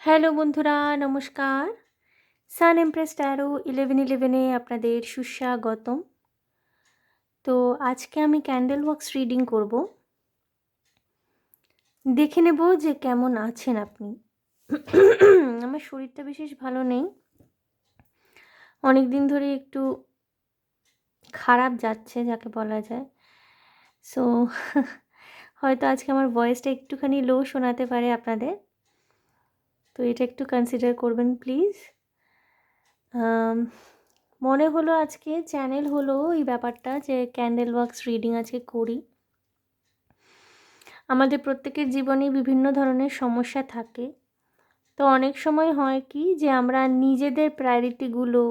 Hello বন্ধুরা, নমস্কার। সান empress taro 1111-এ আপনাদের সুস্বাগতম। তো আজকে আমি ক্যান্ডেল ওয়াক্স রিডিং করব। দেখে নেব যে কেমন আছেন আপনি। আমার শরীরটা বিশেষ ভালো নেই, অনেক দিন ধরে একটু খারাপ যাচ্ছে যাকে বলা যায়। সো হয়তো আজকে আমার ভয়েসটা একটুখানি লো শোনাতে পারে আপনাদের, তো এটা একটু কনসিডার করবেন প্লিজ। মনে হলো আজকে চ্যানেল হলো এই ব্যাপারটা যে ক্যান্ডেল ওয়াক্স রিডিং আজকে করি। আমাদের প্রত্যেকের জীবনে বিভিন্ন ধরনের সমস্যা থাকে। তো অনেক সময় হয় কি যে আমরা নিজেদের প্রায়োরিটিগুলো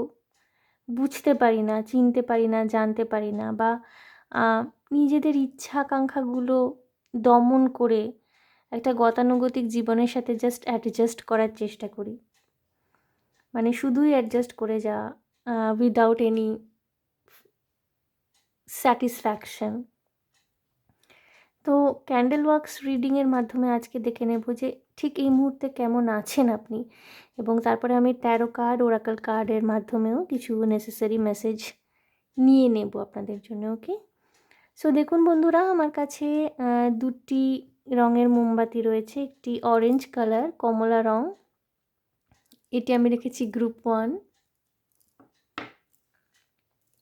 বুঝতে পারি না, চিনতে পারি না, জানতে পারি না, বা নিজেদের ইচ্ছা আকাঙ্ক্ষাগুলো দমন করে একটা গতানুগতিক জীবনের সাথে জাস্ট অ্যাডজাস্ট করার চেষ্টা করি। মানে শুধুই অ্যাডজাস্ট করে যাওয়া, উইদাউট এনি স্যাটিসফ্যাকশন। তো ক্যান্ডেল ওয়াক্স রিডিংয়ের মাধ্যমে আজকে দেখে নেব যে ঠিক এই মুহূর্তে কেমন আছেন আপনি, এবং তারপরে আমি ট্যারো কার্ড, ওরাকল কার্ডের মাধ্যমেও কিছু নেসেসারি মেসেজ নিয়ে নেব আপনাদের জন্য। ওকে, সো দেখুন বন্ধুরা, আমার কাছে দুটি রঙের মোমবাতি রয়েছে। একটি অরেঞ্জ কালার, কমলা রং, এটি আমি রেখেছি গ্রুপ 1,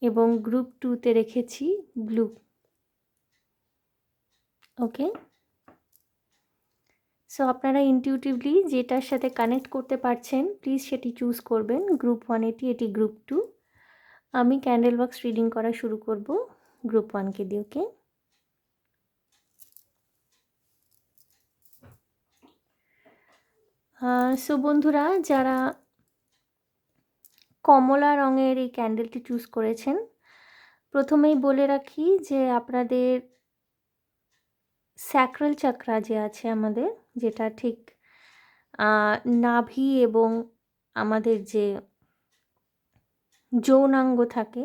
এবং গ্রুপ 2-তে রেখেছি ব্লু। ওকে, সো আপনারা ইনটিউটিভলি যেটার সাথে কানেক্ট করতে পারছেন প্লিজ সেটি চুজ করবেন। গ্রুপ 1 এটি গ্রুপ 2। আমি ক্যান্ডেল বক্স রিডিং করা শুরু করব গ্রুপ 1কে দিয়ে। ওকে, সো বন্ধুরা, যারা কমলা রঙের এই ক্যান্ডেলটি চুজ করেছেন, প্রথমেই বলে রাখি যে আপনাদের স্যাক্রাল চাকরা যে আছে আমাদের, যেটা ঠিক নাভি এবং আমাদের যে যৌনাঙ্গ থাকে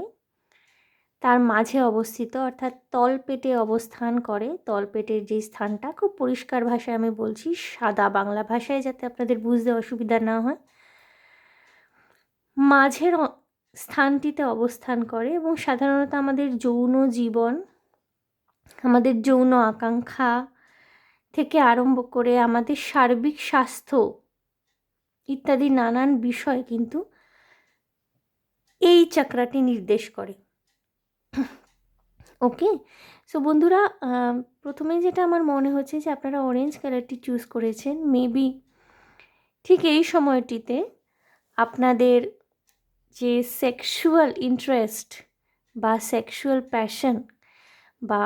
তার মাঝে অবস্থিত, অর্থাৎ তলপেটে অবস্থান করে। তলপেটের যে স্থানটা, খুব পরিষ্কার ভাষায় আমি বলছি, সাদা বাংলা ভাষায়, যাতে আপনাদের বুঝতে অসুবিধা না হয়, মাঝের স্থানটিতে অবস্থান করে। এবং সাধারণত আমাদের যৌন জীবন, আমাদের যৌন আকাঙ্ক্ষা থেকে আরম্ভ করে আমাদের সার্বিক স্বাস্থ্য ইত্যাদি নানান বিষয় কিন্তু এই চাকরাটি নির্দেশ করে। ওকে, সো বন্ধুরা, প্রথমেই যেটা আমার মনে হচ্ছে যে আপনারা অরেঞ্জ কালারটি চুজ করেছেন। মেবি ঠিক এই সময়টিতে আপনাদের যে সেক্সুয়াল ইন্টারেস্ট বা সেক্সুয়াল প্যাশন, বা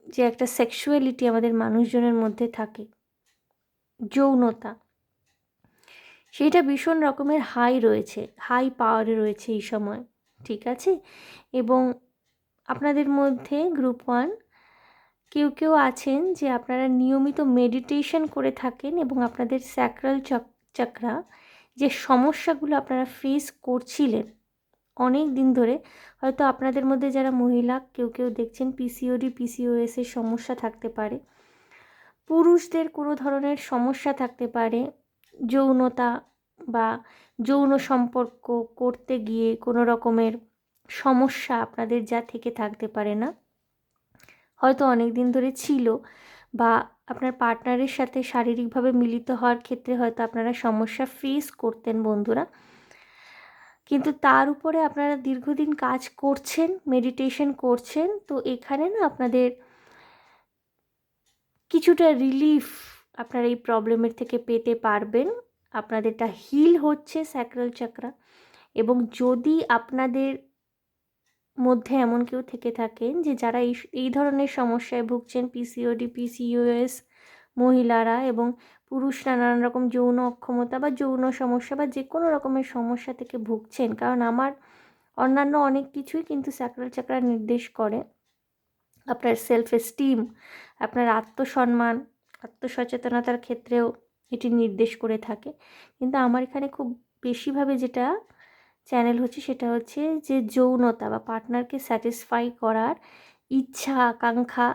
যে একটা সেক্সুয়ালিটি আমাদের মানুষজনের মধ্যে থাকে, যৌনতা, সেইটা ভীষণ রকমের হাই রয়েছে, হাই পাওয়ারে রয়েছে এই সময়। ঠিক আছে, এবং আপনাদের মধ্যে গ্রুপ 1 কেউ কেউ আছেন যে আপনারা নিয়মিত মেডিটেশন করে থাকেন, এবং আপনাদের স্যাক্রাল চাকরা যে সমস্যাগুলো আপনারা ফেস করছিলেন অনেক দিন ধরে, হয়তো আপনাদের মধ্যে যারা মহিলা, কেউ কেউ দেখছেন পিসিওডি, পিসিওএসের সমস্যা থাকতে পারে, পুরুষদের কোনো ধরনের সমস্যা থাকতে পারে, যৌনতা বা যৌন সম্পর্ক করতে গিয়ে কোনো রকমের সমস্যা আপনাদের যা থেকে থাকতে পারে না, হয়তো অনেক দিন ধরে ছিল, বা আপনার পার্টনারের সাথে শারীরিকভাবে মিলিত হওয়ার ক্ষেত্রে হয়তো আপনারা সমস্যা ফেস করতেন বন্ধুরা। কিন্তু তার উপরে আপনারা দীর্ঘদিন কাজ করছেন, মেডিটেশন করছেন, তো এখানে না আপনাদের কিছুটা রিলিফ আপনারা এই প্রবলেমের থেকে পেতে পারবেন। আপনাদেরটা হিল হচ্ছে স্যাক্রাল চাকরা। এবং যদি আপনাদের মধ্যে এমন কেউ থেকে থাকেন যে যারা এই ধরনের সমস্যায় ভুগছেন, পিসিওডি, পিসিওএস মহিলারা এবং পুরুষরা নানান রকম যৌন অক্ষমতা বা যৌন সমস্যা বা যে কোনো রকমের সমস্যা থেকে ভুগছেন, কারণ আমার অন্যান্য অনেক কিছুই কিন্তু স্যাক্রাল চাকরা নির্দেশ করে। আপনার সেলফ এস্টিম, আপনার আত্মসম্মান, আত্মসচেতনতার ক্ষেত্রেও এটি নির্দেশ করে থাকে। কিন্তু আমার এখানে খুব বেশিভাবে যেটা চ্যানেল হচ্ছে সেটা হচ্ছে যে যৌনতা বা পার্টনারকে স্যাটিসফাই করার ইচ্ছা আকাঙ্ক্ষা,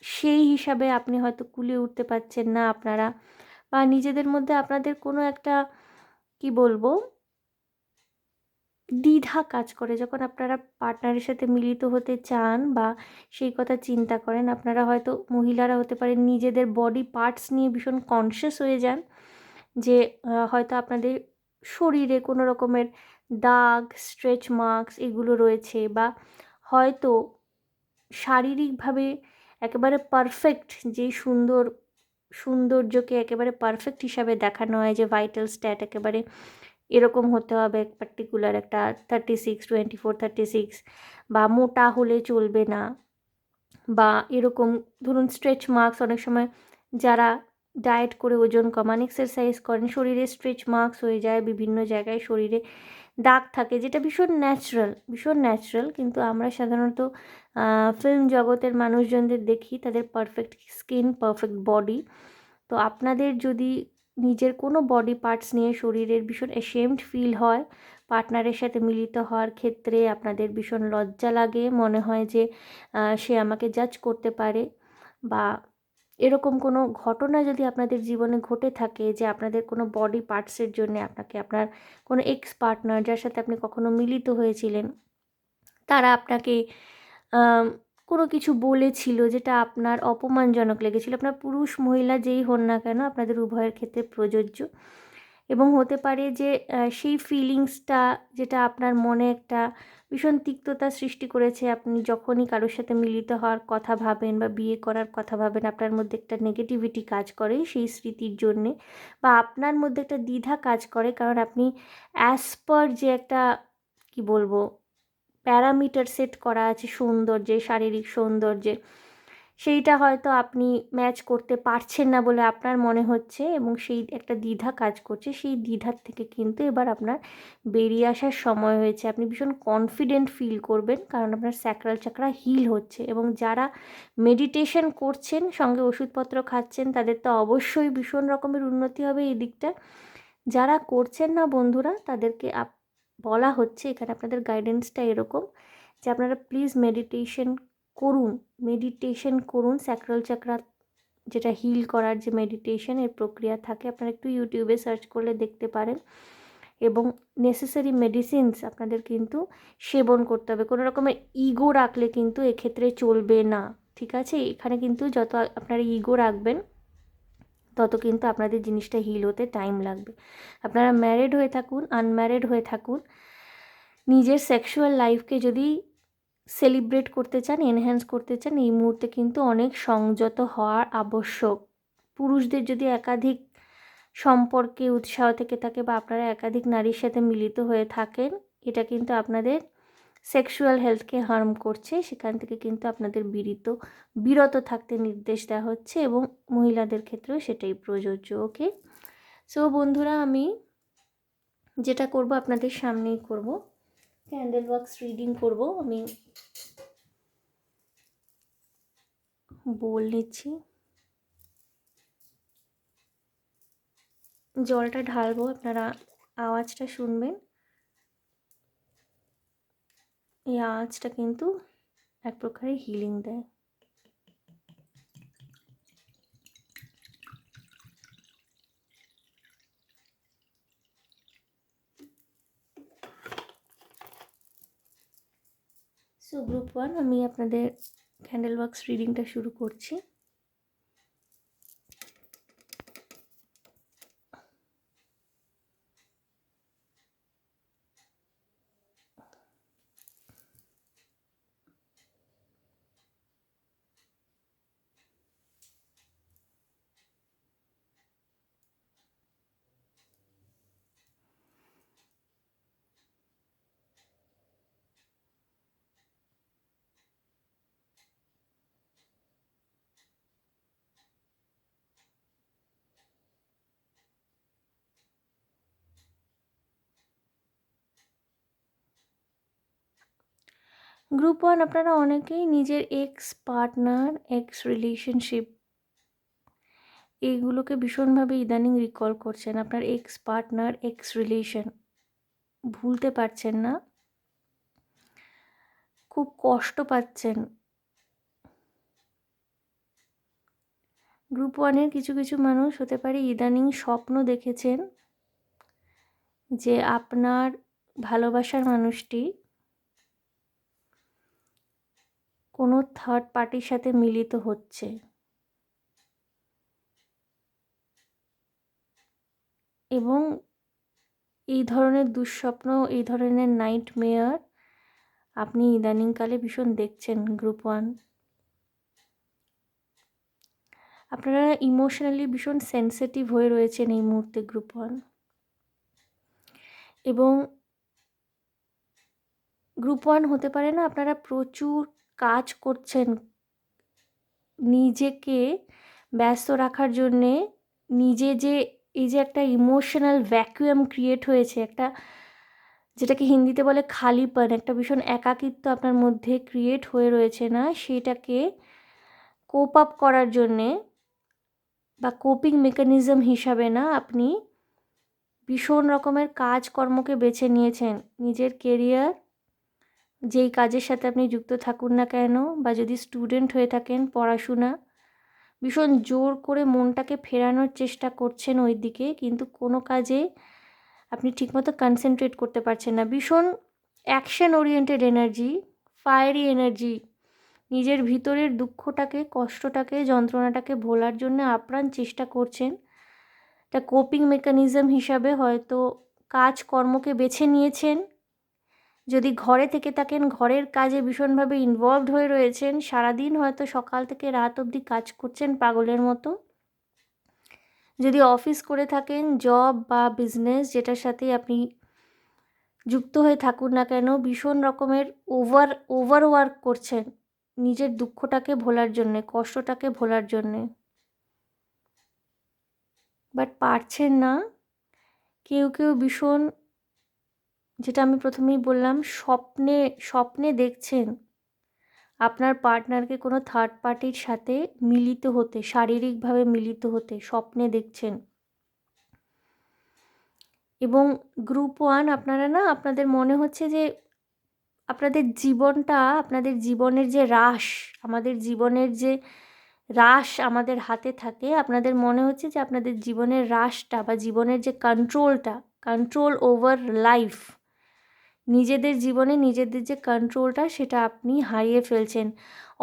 সেই হিসাবে আপনি হয়তো কুলিয়ে উঠতে পারছেন না আপনারা, বা নিজেদের মধ্যে আপনাদের কোনো একটা কি বলবো দ্বিধা কাজ করে যখন আপনারা পার্টনারের সাথে মিলিত হতে চান বা সেই কথা চিন্তা করেন। আপনারা হয়তো মহিলারা হতে পারেন নিজেদের বডি পার্টস নিয়ে ভীষণ কনসিয়াস হয়ে যান, যে হয়তো আপনাদের শরীরে কোনো রকমের দাগ, স্ট্রেচ মার্কস এগুলো রয়েছে, বা হয়তো শারীরিকভাবে একেবারে পারফেক্ট, যেই সৌন্দর্যকে একেবারে পারফেক্ট হিসাবে দেখানো হয়, যে ভাইটাল স্ট্যাট একেবারে এরকম হতে হবে পার্টিকুলার একটা 36, 24, 36, বা মোটা হলে চলবে না, বা এরকম ধরুন স্ট্রেচ মার্কস অনেক সময় যারা ডায়েট করে ওজন কমান, এক্সারসাইজ করেন, শরীরে স্ট্রেচ মার্কস হয়ে যায়, বিভিন্ন জায়গায় শরীরে দাগ থাকে, যেটা ভীষণ ন্যাচারাল। কিন্তু আমরা সাধারণত ফিল্ম জগতের মানুষজনদের দেখি তাদের পারফেক্ট স্কিন, পারফেক্ট বডি। তো আপনাদের যদি নিজের কোনো বডি পার্টস নিয়ে শরীরের ভীষণ অ্যাশেমড ফিল হয়, পার্টনারের সাথে মিলিত হওয়ার ক্ষেত্রে আপনাদের ভীষণ লজ্জা লাগে, মনে হয় যে সে আমাকে জাজ করতে পারে, বা এরকম কোনো ঘটনা যদি আপনাদের জীবনে ঘটে থাকে যে আপনাদের কোনো বডি পার্টসের জন্যে আপনাকে আপনার কোনো এক্স পার্টনার যার সাথে আপনি কখনো মিলিত হয়েছিলেন, তারা আপনাকে কোনো কিছু বলেছিল যেটা আপনার অপমানজনক লেগেছিল, আপনার পুরুষ মহিলা যেই হন না কেন আপনাদের উভয়ের ক্ষেত্রে প্রযোজ্য। এবং হতে পারে যে সেই ফিলিংসটা যেটা আপনার মনে একটা ভীষণ তিক্ততা সৃষ্টি করেছে, আপনি যখনই কারোর সাথে মিলিত হওয়ার কথা ভাবেন বা বিয়ে করার কথা ভাবেন, আপনার মধ্যে একটা নেগেটিভিটি কাজ করে সেই স্মৃতির জন্যে, বা আপনার মধ্যে একটা দ্বিধা কাজ করে, কারণ আপনি অ্যাজ পার যে একটা কি বলবো প্যারামিটার সেট করা আছে সৌন্দর্যে, শারীরিক সৌন্দর্যে, সেইটা হয়তো আপনি ম্যাচ করতে পারছেন না বলে আপনার মনে হচ্ছে, এবং সেই একটা দ্বিধা কাজ করছে। সেই দ্বিধার থেকে কিন্তু এবার আপনার বেরিয়ে আসার সময় হয়েছে। আপনি ভীষণ কনফিডেন্ট ফিল করবেন, কারণ আপনার স্যাক্রাল চাকরা হিল হচ্ছে। এবং যারা মেডিটেশন করছেন, সঙ্গে ওষুধপত্র খাচ্ছেন, তাদের তো অবশ্যই ভীষণ রকমের উন্নতি হবে এই দিকটা। যারা করছেন না বন্ধুরা, তাদেরকে বলা হচ্ছে এখানে আপনাদের গাইডেন্সটা এরকম, যে আপনারা প্লিজ মেডিটেশন করুন। স্যাক্রাল চাকরা যেটা হিল করার যে মেডিটেশনের প্রক্রিয়া থাকে, আপনারা একটু ইউটিউবে সার্চ করলে দেখতে পারেন। এবং নেসেসারি মেডিসিনস আপনাদের কিন্তু সেবন করতে হবে। কোনো রকমের ইগো রাখলে কিন্তু এক্ষেত্রে চলবে না, ঠিক আছে? এখানে কিন্তু যত আপনারা ইগো রাখবেন তত কিন্তু আপনাদের জিনিসটা হিল হতে টাইম লাগবে। আপনারা ম্যারিড হয়ে থাকুন, আনম্যারিড হয়ে থাকুন, নিজের সেক্সুয়াল লাইফকে যদি সেলিব্রেট করতে চান, এনহ্যান্স করতে চান, এই মুহূর্তে কিন্তু অনেক সংযত হওয়ার আবশ্যক। পুরুষদের যদি একাধিক সম্পর্কে উৎসাহ থেকে থাকে, বা আপনারা একাধিক নারীর সাথে মিলিত হয়ে থাকেন, এটা কিন্তু আপনাদের সেক্সুয়াল হেলথকে হার্ম করছে। সেখান থেকে কিন্তু আপনাদের বিরত থাকতে নির্দেশ দেওয়া হচ্ছে, এবং মহিলাদের ক্ষেত্রেও সেটাই প্রযোজ্য। ওকে, সো বন্ধুরা, আমি যেটা করব আপনাদের সামনেই করব, ক্যান্ডেল ওয়াক্স রিডিং করব। আমি নিচ্ছি, জলটা ঢালবো, আপনারা আওয়াজটা শুনবেন। এই আওয়াজটা কিন্তু এক প্রকারের হিলিং দেয়। সো গ্রুপ 1, আমি আপনাদের ক্যান্ডেল ওয়াক্স রিডিংটা শুরু করছি। গ্রুপ 1, আপনারা অনেকেই নিজের এক্স পার্টনার, এক্স রিলেশনশিপ এইগুলোকে ভীষণভাবে ইদানিং রিকল করছেন। আপনার এক্স পার্টনার, এক্স রিলেশন ভুলতে পারছেন না, খুব কষ্ট পাচ্ছেন। গ্রুপ ওয়ানের কিছু কিছু মানুষ হতে পারে ইদানিং স্বপ্ন দেখেছেন যে আপনার ভালোবাসার মানুষটি কোনো থার্ড পার্টির সাথে মিলিত হচ্ছে, এবং এই ধরনের দুঃস্বপ্ন, এই ধরনের নাইটমেয়ার আপনি ইদানিংকালে ভীষণ দেখছেন গ্রুপ ওয়ান। আপনারা ইমোশনালি ভীষণ সেন্সিটিভ হয়ে রয়েছেন এই মুহূর্তে গ্রুপ ওয়ান, এবং গ্রুপ ওয়ান হতে পারে না আপনারা প্রচুর কাজ করছেন নিজেকে ব্যস্ত রাখার জন্যে। নিজে যে এই যে একটা ইমোশনাল ভ্যাকুয়াম ক্রিয়েট হয়েছে, একটা যেটাকে হিন্দিতে বলে খালিপন, একটা ভীষণ একাকিত্ব আপনার মধ্যে ক্রিয়েট হয়ে রয়েছে না, সেটাকে কোপ আপ করার জন্যে বা কোপিং মেকানিজম হিসাবে না আপনি ভীষণ রকমের কাজকর্মকে বেছে নিয়েছেন। নিজের কেরিয়ার, যেই কাজের সাথে আপনি যুক্ত থাকুন না কেন, বা যদি স্টুডেন্ট হয়ে থাকেন পড়াশোনা, ভীষণ জোর করে মনটাকে ফেরানোর চেষ্টা করছেন ওই দিকে, কিন্তু কোনো কাজে আপনি ঠিকমতো কনসেন্ট্রেট করতে পারছেন না। ভীষণ action oriented energy, fiery energy, নিজের ভিতরের দুঃখটাকে, কষ্টটাকে, যন্ত্রণাটাকে ভোলার জন্য আপ্রাণ চেষ্টা করছেন। একটা কোপিং মেকানিজম হিসাবে হয়তো কাজকর্মকে বেছে নিয়েছেন। যদি ঘরে থেকে থাকেন, ঘরের কাজে ভীষণভাবে ইনভলভড হয়ে রয়েছেন, সারাদিন হয়তো সকাল থেকে রাত অবধি কাজ করছেন পাগলের মতো। যদি অফিস করে থাকেন, জব বা বিজনেস যেটার সাথে আপনি যুক্ত হয়ে থাকুন না কেন, ভীষণ রকমের ওভারওয়ার্ক করছেন নিজের দুঃখটাকে ভোলার জন্যে, কষ্টটাকে ভোলার জন্যে, বাট পারছেন না। কেউ কেউ ভীষণ, যেটা আমি প্রথমেই বললাম, স্বপ্নে দেখছেন আপনার পার্টনারকে কোনো থার্ড পার্টির সাথে মিলিত হতে, শারীরিকভাবে মিলিত হতে স্বপ্নে দেখছেন। এবং গ্রুপ ওয়ান আপনারা না, আপনাদের মনে হচ্ছে যে আপনাদের জীবনটা, আপনাদের জীবনের যে রাশ, আমাদের জীবনের যে রাশ আমাদের হাতে থাকে, আপনাদের মনে হচ্ছে যে আপনাদের জীবনের রাশটা বা জীবনের যে কন্ট্রোল ওভার লাইফ, নিজেদের জীবনে নিজেদের যে কন্ট্রোলটা, সেটা আপনি হারিয়ে ফেলছেন।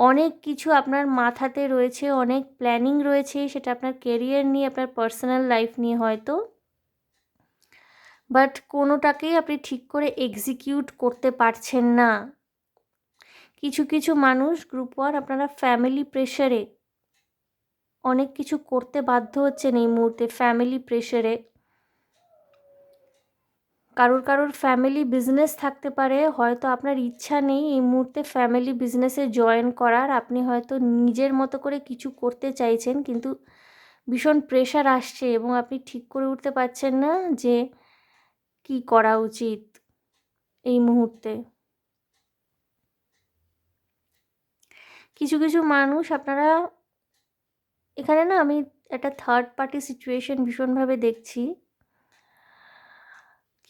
অনেক কিছু আপনার মাথাতে রয়েছে, অনেক প্ল্যানিং রয়েছে, সেটা আপনার কেরিয়ার নিয়ে, আপনার পার্সোনাল লাইফ নিয়ে হয়তো, বাট কোনোটাকেই আপনি ঠিক করে এক্সিকিউট করতে পারছেন না। কিছু কিছু মানুষ গ্রুপ ওয়ান, আপনারা ফ্যামিলি প্রেশারে অনেক কিছু করতে বাধ্য হচ্ছেন এই মুহূর্তে, ফ্যামিলি প্রেশারে। কারোর ফ্যামিলি বিজনেস থাকতে পারে, হয়তো আপনার ইচ্ছা নেই এই মুহূর্তে ফ্যামিলি বিজনেসে জয়েন করার, আপনি হয়তো নিজের মতো করে কিছু করতে চাইছেন, কিন্তু ভীষণ প্রেশার আসছে এবং আপনি ঠিক করে উঠতে পারছেন না যে কি করা উচিত এই মুহূর্তে। কিছু কিছু মানুষ আপনারা এখানে না, আমি একটা থার্ড পার্টি সিচুয়েশন ভীষণভাবে দেখছি।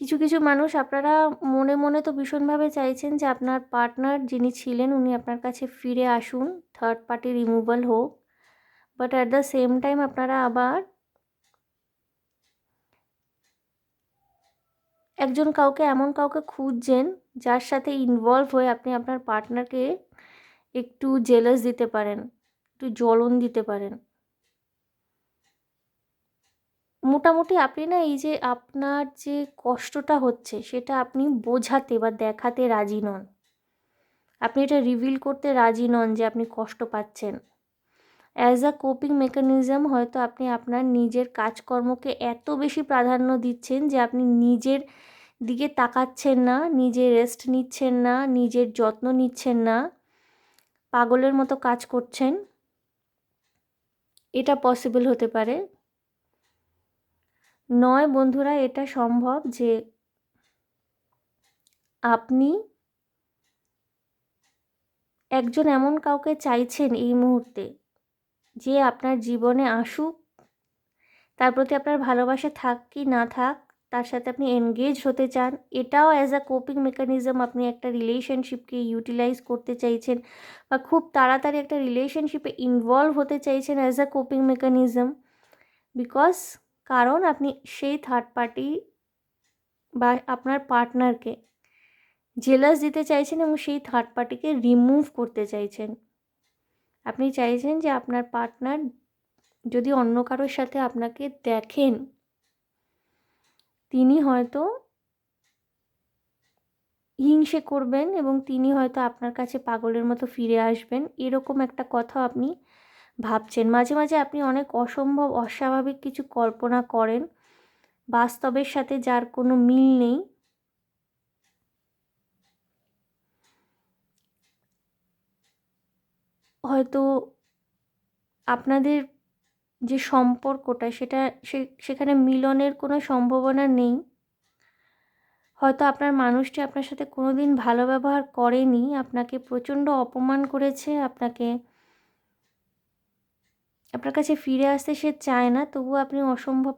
কিছু কিছু মানুষ আপনারা মনে মনে তো ভীষণভাবে চাইছেন যে আপনার পার্টনার যিনি ছিলেন উনি আপনার কাছে ফিরে আসুন, থার্ড পার্টি রিমুভাল হোক, but at the same time আপনারা আবার এমন কাউকে খুঁজছেন যার সাথে ইনভলভ হয়ে আপনি আপনার পার্টনারকে একটু জেলাস দিতে পারেন, একটু জ্বলন দিতে পারেন। মোটামুটি আপনি না, এই যে আপনার যে কষ্টটা হচ্ছে সেটা আপনি বোঝাতে বা দেখাতে রাজি নন, আপনি এটা রিভিল করতে রাজি নন যে আপনি কষ্ট পাচ্ছেন। অ্যাজ আ কোপিং মেকানিজম হয়তো আপনি আপনার নিজের কাজকর্মকে এত বেশি প্রাধান্য দিচ্ছেন যে আপনি নিজের দিকে তাকাচ্ছেন না, নিজে রেস্ট নিচ্ছেন না, নিজের যত্ন নিচ্ছেন না, পাগলের মতো কাজ করছেন। এটা পসিবল হতে পারে নয় বন্ধুরা, এটা সম্ভব যে আপনি একজন এমন কাউকে চাইছেন এই মুহূর্তে যে আপনার জীবনে আসুক, তার প্রতি আপনার ভালোবাসা থাক কি না থাক, তার সাথে আপনি এনগেজ হতে চান, এটাও অ্যাজ আ কোপিং মেকানিজম আপনি একটা রিলেশনশিপকে ইউটিলাইজ করতে চাইছেন, বা খুব তাড়াতাড়ি একটা রিলেশনশিপে ইনভলভ হতে চাইছেন as a coping mechanism. Because কারণ আপনি সেই থার্ড পার্টি বা আপনার পার্টনারকে জেলাস দিতে চাইছেন এবং সেই থার্ড পার্টিকে রিমুভ করতে চাইছেন। আপনি চাইছেন যে আপনার পার্টনার যদি অন্য কারোর সাথে আপনাকে দেখেন, তিনি হয়তো হিংসে করবেন এবং তিনি হয়তো আপনার কাছে পাগলের মতো ফিরে আসবেন, এরকম একটা কথা আপনি ভাবছেন। মাঝে মাঝে আপনি অনেক অসম্ভব অস্বাভাবিক কিছু কল্পনা করেন, বাস্তবের সাথে যার কোনো মিল নেই। হয়তো আপনাদের যে সম্পর্কটা সেটা সেখানে মিলনের কোনো সম্ভাবনা নেই। হয়তো আপনার মানুষটি আপনার সাথে কোনো দিন ভালো ব্যবহার করেনি, আপনাকে প্রচণ্ড অপমান করেছে, আপনার কাছে ফিরে আসতে সে চায় না, তবুও আপনি অসম্ভব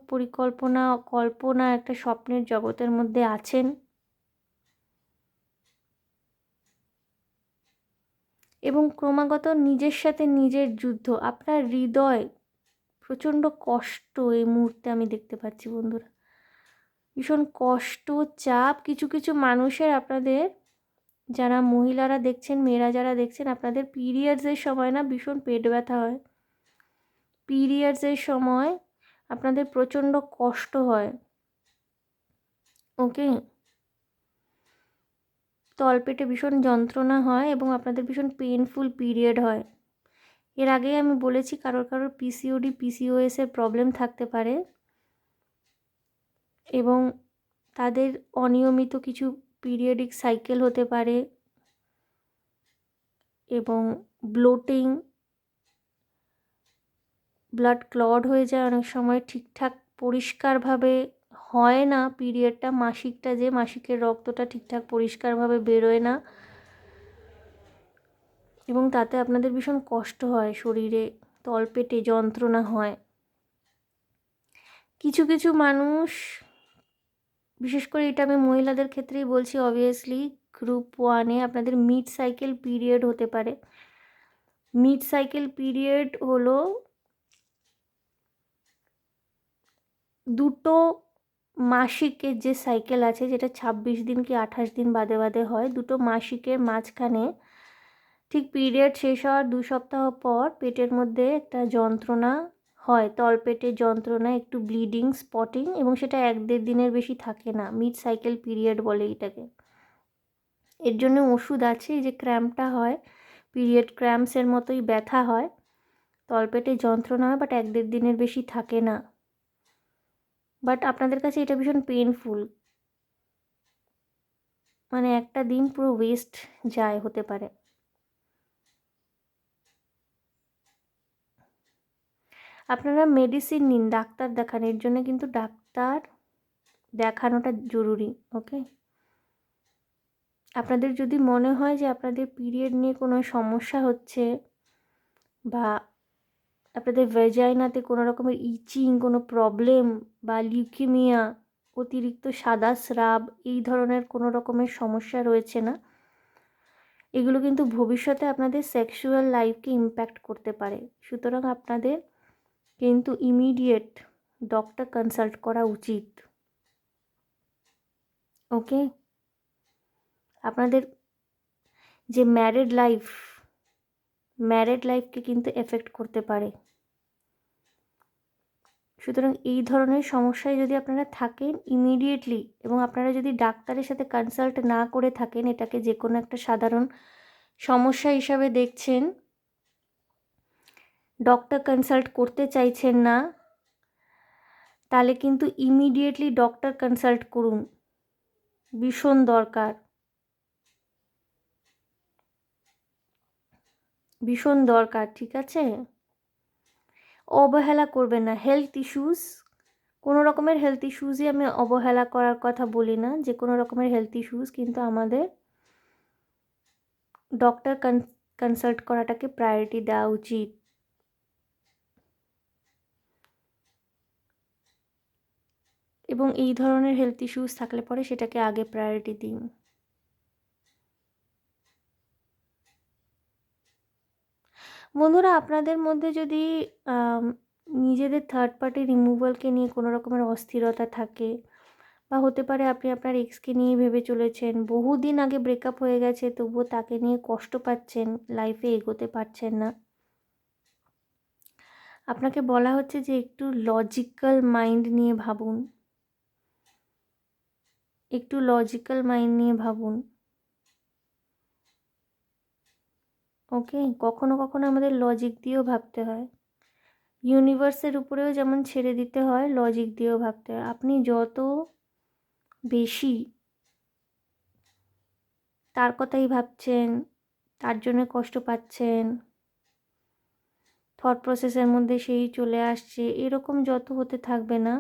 কল্পনা একটা স্বপ্নের জগতের মধ্যে আছেন। এবং ক্রমাগত নিজের সাথে নিজের যুদ্ধ, আপনার হৃদয় প্রচণ্ড কষ্ট এই মুহূর্তে আমি দেখতে পাচ্ছি বন্ধুরা, ভীষণ কষ্ট, চাপ। কিছু কিছু মানুষের, আপনাদের যারা মহিলারা দেখছেন, মেয়েরা যারা দেখছেন, আপনাদের পিরিয়ডসের সময় না ভীষণ পেট ব্যথা হয়, পিরিয়ডসের সময় আপনাদের প্রচণ্ড কষ্ট হয়, ওকে, তলপেটে ভীষণ যন্ত্রণা হয় এবং আপনাদের ভীষণ পেইনফুল পিরিয়ড হয়। এর আগেই আমি বলেছি কারোর কারোর পিসিওডি পিসিওএস এর প্রবলেম থাকতে পারে এবং তাদের অনিয়মিত কিছু পিরিয়ডিক সাইকেল হতে পারে এবং ব্লোটিং, ব্লাড ক্লট হয়ে যায় অনেক সময়, ঠিকঠাক পরিষ্কারভাবে হয় না পিরিয়ডটা, মাসিকের রক্তটা ঠিকঠাক পরিষ্কারভাবে বেরোয় না এবং তাতে আপনাদের ভীষণ কষ্ট হয়, শরীরে তলপেটে যন্ত্রণা হয়। কিছু কিছু মানুষ, বিশেষ করে এটা আমি মহিলাদের ক্ষেত্রেই বলছি, অবভিয়াসলি গ্রুপ 1-এ আপনাদের মিড সাইকেল পিরিয়ড হতে পারে। মিড সাইকেল পিরিয়ড হলো দুটো মাসিকের যে সাইকেল আছে, যেটা 26 দিন কি 28 দিন বাদে বাদে হয়, দুটো মাসিকের মাঝখানে ঠিক পিরিয়ড শেষ হওয়ার 2 সপ্তাহ পর পেটের মধ্যে একটা যন্ত্রণা হয়, তলপেটের যন্ত্রণা, একটু ব্লিডিং, স্পটিং, এবং সেটা 1-1.5 দিনের বেশি থাকে না। মিড সাইকেল পিরিয়ড বলে এটাকে। এর জন্য ওষুধ আছে, এই যে ক্র্যাম্পটা হয়, পিরিয়ড ক্র্যাম্পসের মতোই ব্যথা হয়, তলপেটে যন্ত্রণা হয়, বাট 1-1.5 দিনের বেশি থাকে না। বাট আপনাদের কাছে এটা ভীষণ পেইনফুল, মানে একটা দিন পুরো ওয়েস্ট যায় হতে পারে। আপনারা মেডিসিন নিন, ডাক্তার দেখান, এর জন্য কিন্তু ডাক্তার দেখানোটা জরুরি, ওকে। আপনাদের যদি মনে হয় যে আপনাদের পিরিয়ড নিয়ে কোনো সমস্যা হচ্ছে, বা আপনাদের ভেজাইনাতে কোনো রকমের ইচিং, কোনো প্রবলেম, বা লিউকেমিয়া, অতিরিক্ত সাদা স্রাব, এই ধরনের কোনো রকমের সমস্যা রয়েছে না, এগুলো কিন্তু ভবিষ্যতে আপনাদের সেক্সুয়াল লাইফকে ইম্প্যাক্ট করতে পারে। সুতরাং আপনাদের কিন্তু ইমিডিয়েট ডক্টর কনসাল্ট করা উচিত, ওকে। আপনাদের যে ম্যারিড লাইফকে কিন্তু এফেক্ট করতে পারে। সুতরাং এই ধরনের সমস্যায় যদি আপনারা থাকেন ইমিডিয়েটলি, এবং আপনারা যদি ডাক্তারের সাথে কনসাল্ট না করে থাকেন, এটাকে যে কোনো একটা সাধারণ সমস্যা হিসাবে দেখছেন, ডক্টর কনসাল্ট করতে চাইছেন না, তাহলে কিন্তু ইমিডিয়েটলি ডক্টর কনসাল্ট করুন, ভীষণ দরকার, ভীষণ দরকার, ঠিক আছে। অবহেলা করবেন না। কোনো রকমের হেলথ ইস্যুসই আমি অবহেলা করার কথা বলি না, যে কোনো রকমের হেলথ ইস্যুস কিন্তু আমাদের ডক্টর কনসাল্ট করাটাকে প্রায়োরিটি দেওয়া উচিত। এবং এই ধরনের হেলথ ইস্যুস থাকলে পরে সেটাকে আগে প্রায়োরিটি দিন। বন্ধুরা, আপনাদের মধ্যে যদি নিজেদের থার্ড পার্টি রিমুভালকে নিয়ে কোনো রকমের অস্থিরতা থাকে, বা হতে পারে আপনি আপনার এক্সকে নিয়ে ভেবে চলেছেন, বহুদিন আগে ব্রেকআপ হয়ে গেছে তবুও তাকে নিয়ে কষ্ট পাচ্ছেন, লাইফে এগোতে পারছেন না, আপনাকে বলা হচ্ছে যে একটু লজিক্যাল মাইন্ড নিয়ে ভাবুন, একটু লজিক্যাল মাইন্ড নিয়ে ভাবুন। ওকে, কখনো কখনো আমাদের লজিক দিয়েও ভাবতে হয়, ইউনিভার্সের উপরেও যেমন ছেড়ে দিতে হয়, লজিক দিয়েও ভাবতে হয়। আপনি যত বেশি তার কথাই ভাবছেন, তার জন্য কষ্ট পাচ্ছেন, থট প্রসেসের মধ্যে সেই চলে আসছে, এরকম যত হতে থাকবে না,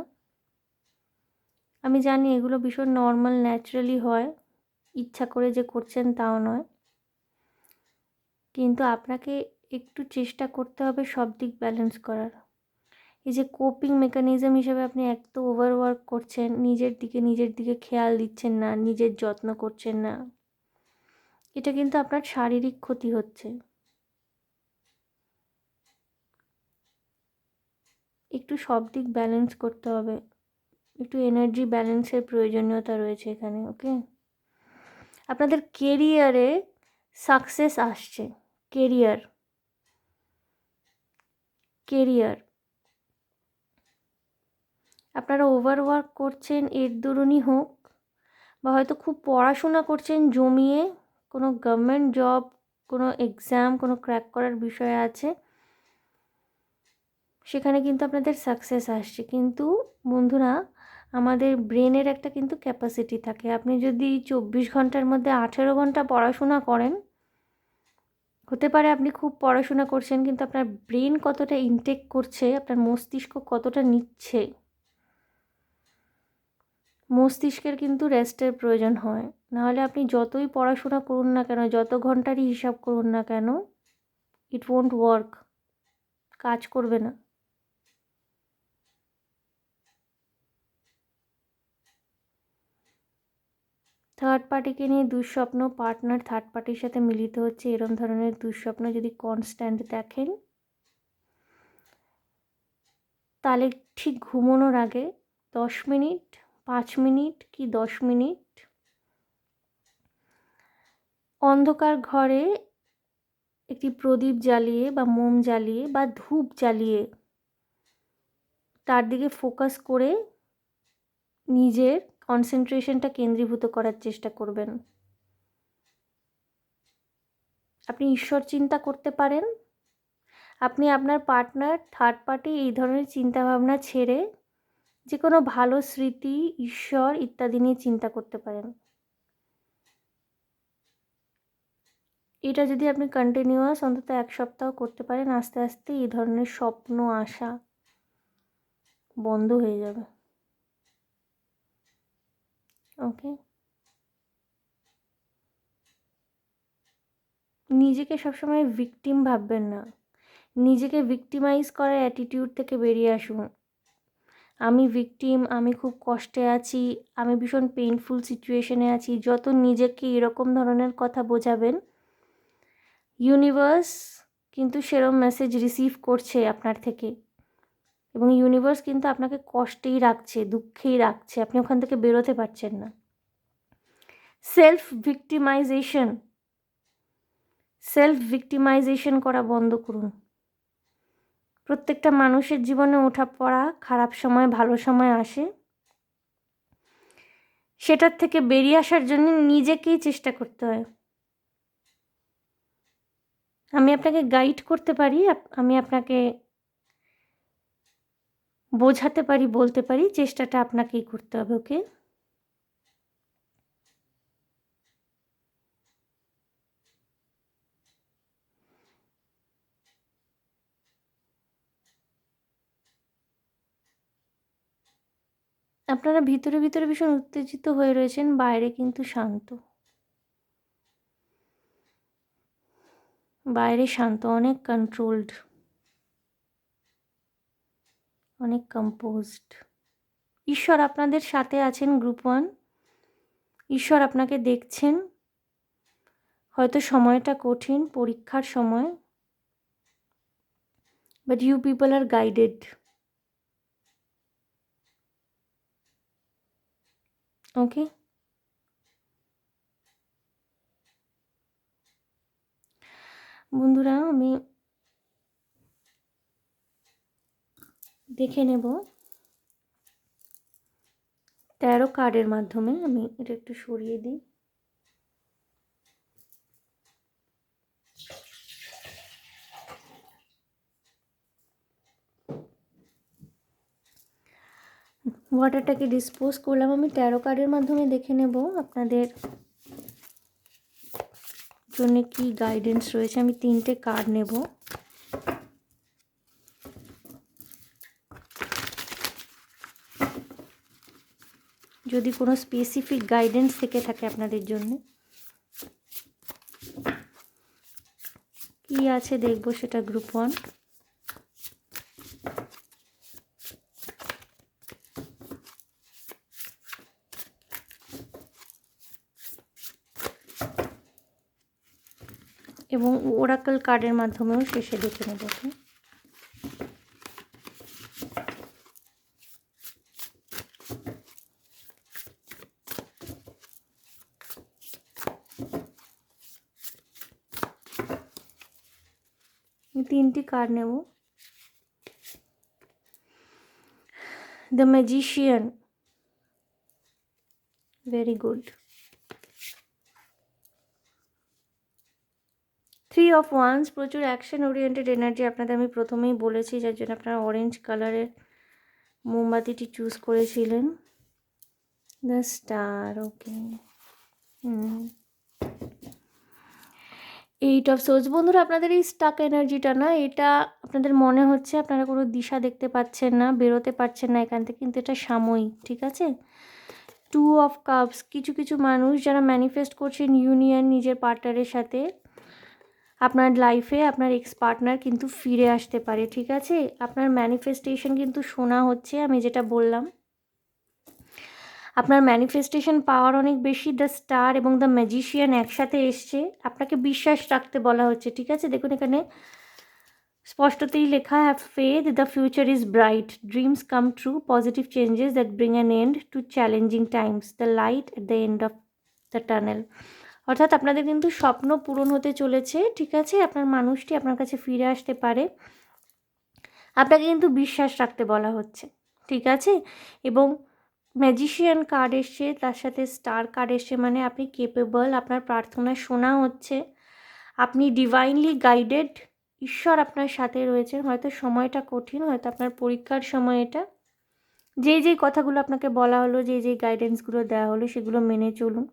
আমি জানি এগুলো ভীষণ নর্মাল, ন্যাচারালি হয়, ইচ্ছা করে যে করছেন তাও নয়, কিন্তু আপনাকে একটু চেষ্টা করতে হবে সব দিক ব্যালেন্স করার। এই যে কোপিং মেকানিজম হিসেবে আপনি এত ওভারওয়ার্ক করছেন, নিজের দিকে খেয়াল দিচ্ছেন না, নিজের যত্ন করছেন না, এটা কিন্তু আপনার শারীরিক ক্ষতি হচ্ছে। একটু সব দিক ব্যালেন্স করতে হবে, একটু এনার্জি ব্যালেন্সের প্রয়োজনীয়তা রয়েছে এখানে। ওকে, আপনাদের কেরিয়ারে সাকসেস আসছে, কেরিয়ার আপনারা ওভারওয়ার্ক করছেন এর দরুনই হোক, বা হয়তো খুব পড়াশোনা করছেন জমিয়ে, কোনো গভর্নমেন্ট জব, কোনো এক্সাম, কোনো ক্র্যাক করার বিষয় আছে, সেখানে কিন্তু আপনাদের সাকসেস আসছে। কিন্তু বন্ধুরা, আমাদের ব্রেনের একটা কিন্তু ক্যাপাসিটি থাকে, আপনি যদি 24 ঘন্টার মধ্যে 18 ঘন্টা পড়াশোনা করেন, হতে পারে আপনি খুব পড়াশোনা করছেন কিন্তু আপনার ব্রেন কতটা ইনটেক করছে, আপনার মস্তিষ্ক কতটা নিচ্ছে, মস্তিষ্কের কিন্তু রেস্টের প্রয়োজন হয়। নাহলে আপনি যতই পড়াশোনা করুন না কেন, যত ঘন্টারই হিসাব করুন না কেন, ইট ওয়ন্ট ওয়ার্ক, কাজ করবে না। থার্ড পার্টিকে নিয়ে দুঃস্বপ্ন, পার্টনার থার্ড পার্টির সাথে মিলিত হচ্ছে, এরম ধরনের দুঃস্বপ্ন যদি কনস্ট্যান্ট দেখেন, তাহলে ঠিক ঘুমানোর আগে 10 মিনিট, 5 মিনিট কি 10 মিনিট অন্ধকার ঘরে একটি প্রদীপ জ্বালিয়ে বা মোম জ্বালিয়ে বা ধূপ জ্বালিয়ে তার দিকে ফোকাস করে নিজের কনসেন্ট্রেশনটা কেন্দ্রীভূত করার চেষ্টা করবেন। আপনি ঈশ্বর চিন্তা করতে পারেন, আপনি আপনার পার্টনার থার্ড পার্টি এই ধরনের চিন্তাভাবনা ছেড়ে যে কোনো ভালো স্মৃতি, ঈশ্বর ইত্যাদি নিয়ে চিন্তা করতে পারেন। এটা যদি আপনি কন্টিনিউয়াস অন্তত 1 সপ্তাহ করতে পারেন, আস্তে আস্তে এই ধরনের স্বপ্ন আসা বন্ধ হয়ে যাবে। ওকে, নিজেকে সবসময় ভিকটিম ভাববেন না, নিজেকে ভিকটিমাইজ করার অ্যাটিটিউড থেকে বেরিয়ে আসুন। আমি ভিকটিম, আমি খুব কষ্টে আছি, আমি ভীষণ পেইনফুল সিচুয়েশনে আছি, যত নিজেকে এরকম ধরনের কথা বোঝাবেন, ইউনিভার্স কিন্তু সেরম মেসেজ রিসিভ করছে আপনার থেকে, এবং ইউনিভার্স কিন্তু আপনাকে কষ্টেই রাখছে, দুঃখেই রাখছে, আপনি ওখান থেকে বেরোতে পারছেন না। সেলফ ভিকটিমাইজেশন করা বন্ধ করুন। প্রত্যেকটা মানুষের জীবনে ওঠা পড়া, খারাপ সময় ভালো সময় আসে, সেটার থেকে বেরিয়ে আসার জন্য নিজেকেই চেষ্টা করতে হয়। আমি আপনাকে গাইড করতে পারি, আমি আপনাকে বোঝাতে পারি, বলতে পারি, চেষ্টাটা আপনাকেই করতে হবে। ওকে, আপনারা ভিতরে ভিতরে ভীষণ উত্তেজিত হয়ে রয়েছেন, বাইরে কিন্তু শান্ত, বাইরে শান্ত, অনেক কন্ট্রোলড, অনেক কম্পোজড। ঈশ্বর আপনাদের সাথে আছেন গ্রুপ 1। ঈশ্বর আপনাকে দেখছেন। হয়তো সময়টা কঠিন, পরীক্ষার সময়, but you people are guided. Okay, বন্ধুরা আমি দেখে নেব 13 কার্ডের মাধ্যমে। আমি এটা একটু সরিয়ে দিই। ওয়াটারটাকে ডিসপোজ করলাম। আমি 13 কার্ডের মাধ্যমে দেখে নেব আপনাদের জন্য কি গাইডেন্স রয়েছে। আমি 3টে কার্ড নেব। যদি কোনো স্পেসিফিক গাইডেন্স থেকে থাকে আপনাদের জন্য, কি আছে দেখব সেটা গ্রুপ 1। এবং ওরাকল কার্ডের মাধ্যমেও শেষে দেখে নেব। আমি 3টি কার্ড নেব। The magician, very good. 3 of wands, প্রচুর অ্যাকশন ওরিয়েন্টেড এনার্জি আপনাদের আমি প্রথমেই বলেছি, যার জন্য আপনারা অরেঞ্জ কালারের মোমবাতিটি চুজ করেছিলেন। The star, okay. 8 of swords. বন্ধুরা আপনাদের এই স্টাক এনার্জিটা না, এটা আপনাদের মনে হচ্ছে আপনারা কোনো দিশা দেখতে পাচ্ছেন না, বেরোতে পারছেন না এখান থেকে, কিন্তু এটা সাময়িক, ঠিক আছে। 2 অফ কাপস, কিছু কিছু মানুষ যারা ম্যানিফেস্ট করছেন ইউনিয়ন নিজের পার্টনারের সাথে, আপনার লাইফে আপনার এক্স পার্টনার কিন্তু ফিরে আসতে পারে, ঠিক আছে। আপনার ম্যানিফেস্টেশন কিন্তু শোনা হচ্ছে, আমি যেটা বললাম আপনার ম্যানিফেস্টেশন পাওয়ার অনেক বেশি। দ্য স্টার এবং দ্য ম্যাজিশিয়ান একসাথে এসছে, আপনাকে বিশ্বাস রাখতে বলা হচ্ছে, ঠিক আছে। দেখুন এখানে স্পষ্টতই লেখা, have faith, the future is bright, dreams come true, positive changes that bring an end to challenging times, the light at the end of the tunnel. অর্থাৎ আপনাদের কিন্তু স্বপ্ন পূরণ হতে চলেছে, ঠিক আছে। আপনার মানুষটি আপনার কাছে ফিরে আসতে পারে, আপনাকে কিন্তু বিশ্বাস রাখতে বলা হচ্ছে, ঠিক আছে। এবং ম্যাজিশিয়ান কার্ড এসছে, তার সাথে স্টার কার্ড এসছে, মানে আপনি কেপেবল, আপনার প্রার্থনা শোনা হচ্ছে, আপনি ডিভাইনলি গাইডেড, ঈশ্বর আপনার সাথে রয়েছেন। হয়তো সময়টা কঠিন, হয়তো আপনার পরীক্ষার সময় এটা, যেই কথাগুলো আপনাকে বলা হলো, যেই গাইডেন্সগুলো দেওয়া হলো সেগুলো মেনে চলুন,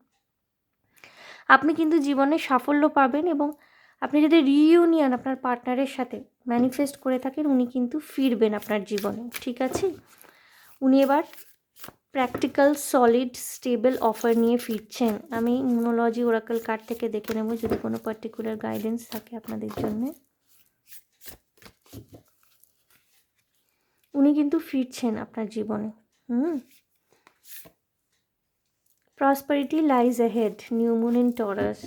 আপনি কিন্তু জীবনে সাফল্য পাবেন। এবং আপনি যদি রিইউনিয়ন আপনার পার্টনারের সাথে ম্যানিফেস্ট করে থাকেন, উনি কিন্তু ফিরবেন আপনার জীবনে, ঠিক আছে। উনি এবার প্র্যাকটিক্যাল, সলিড, স্টেবল অফার নিয়ে ফিরছেন। আমি নুমোলজি ওরাকল কার্ড থেকে দেখে নেব যদি কোনো পার্টিকুলার গাইডেন্স থাকে আপনাদের জন্য। উনি কিন্তু ফিরছেন আপনার জীবনে। Prosperity lies ahead, new moon in Taurus,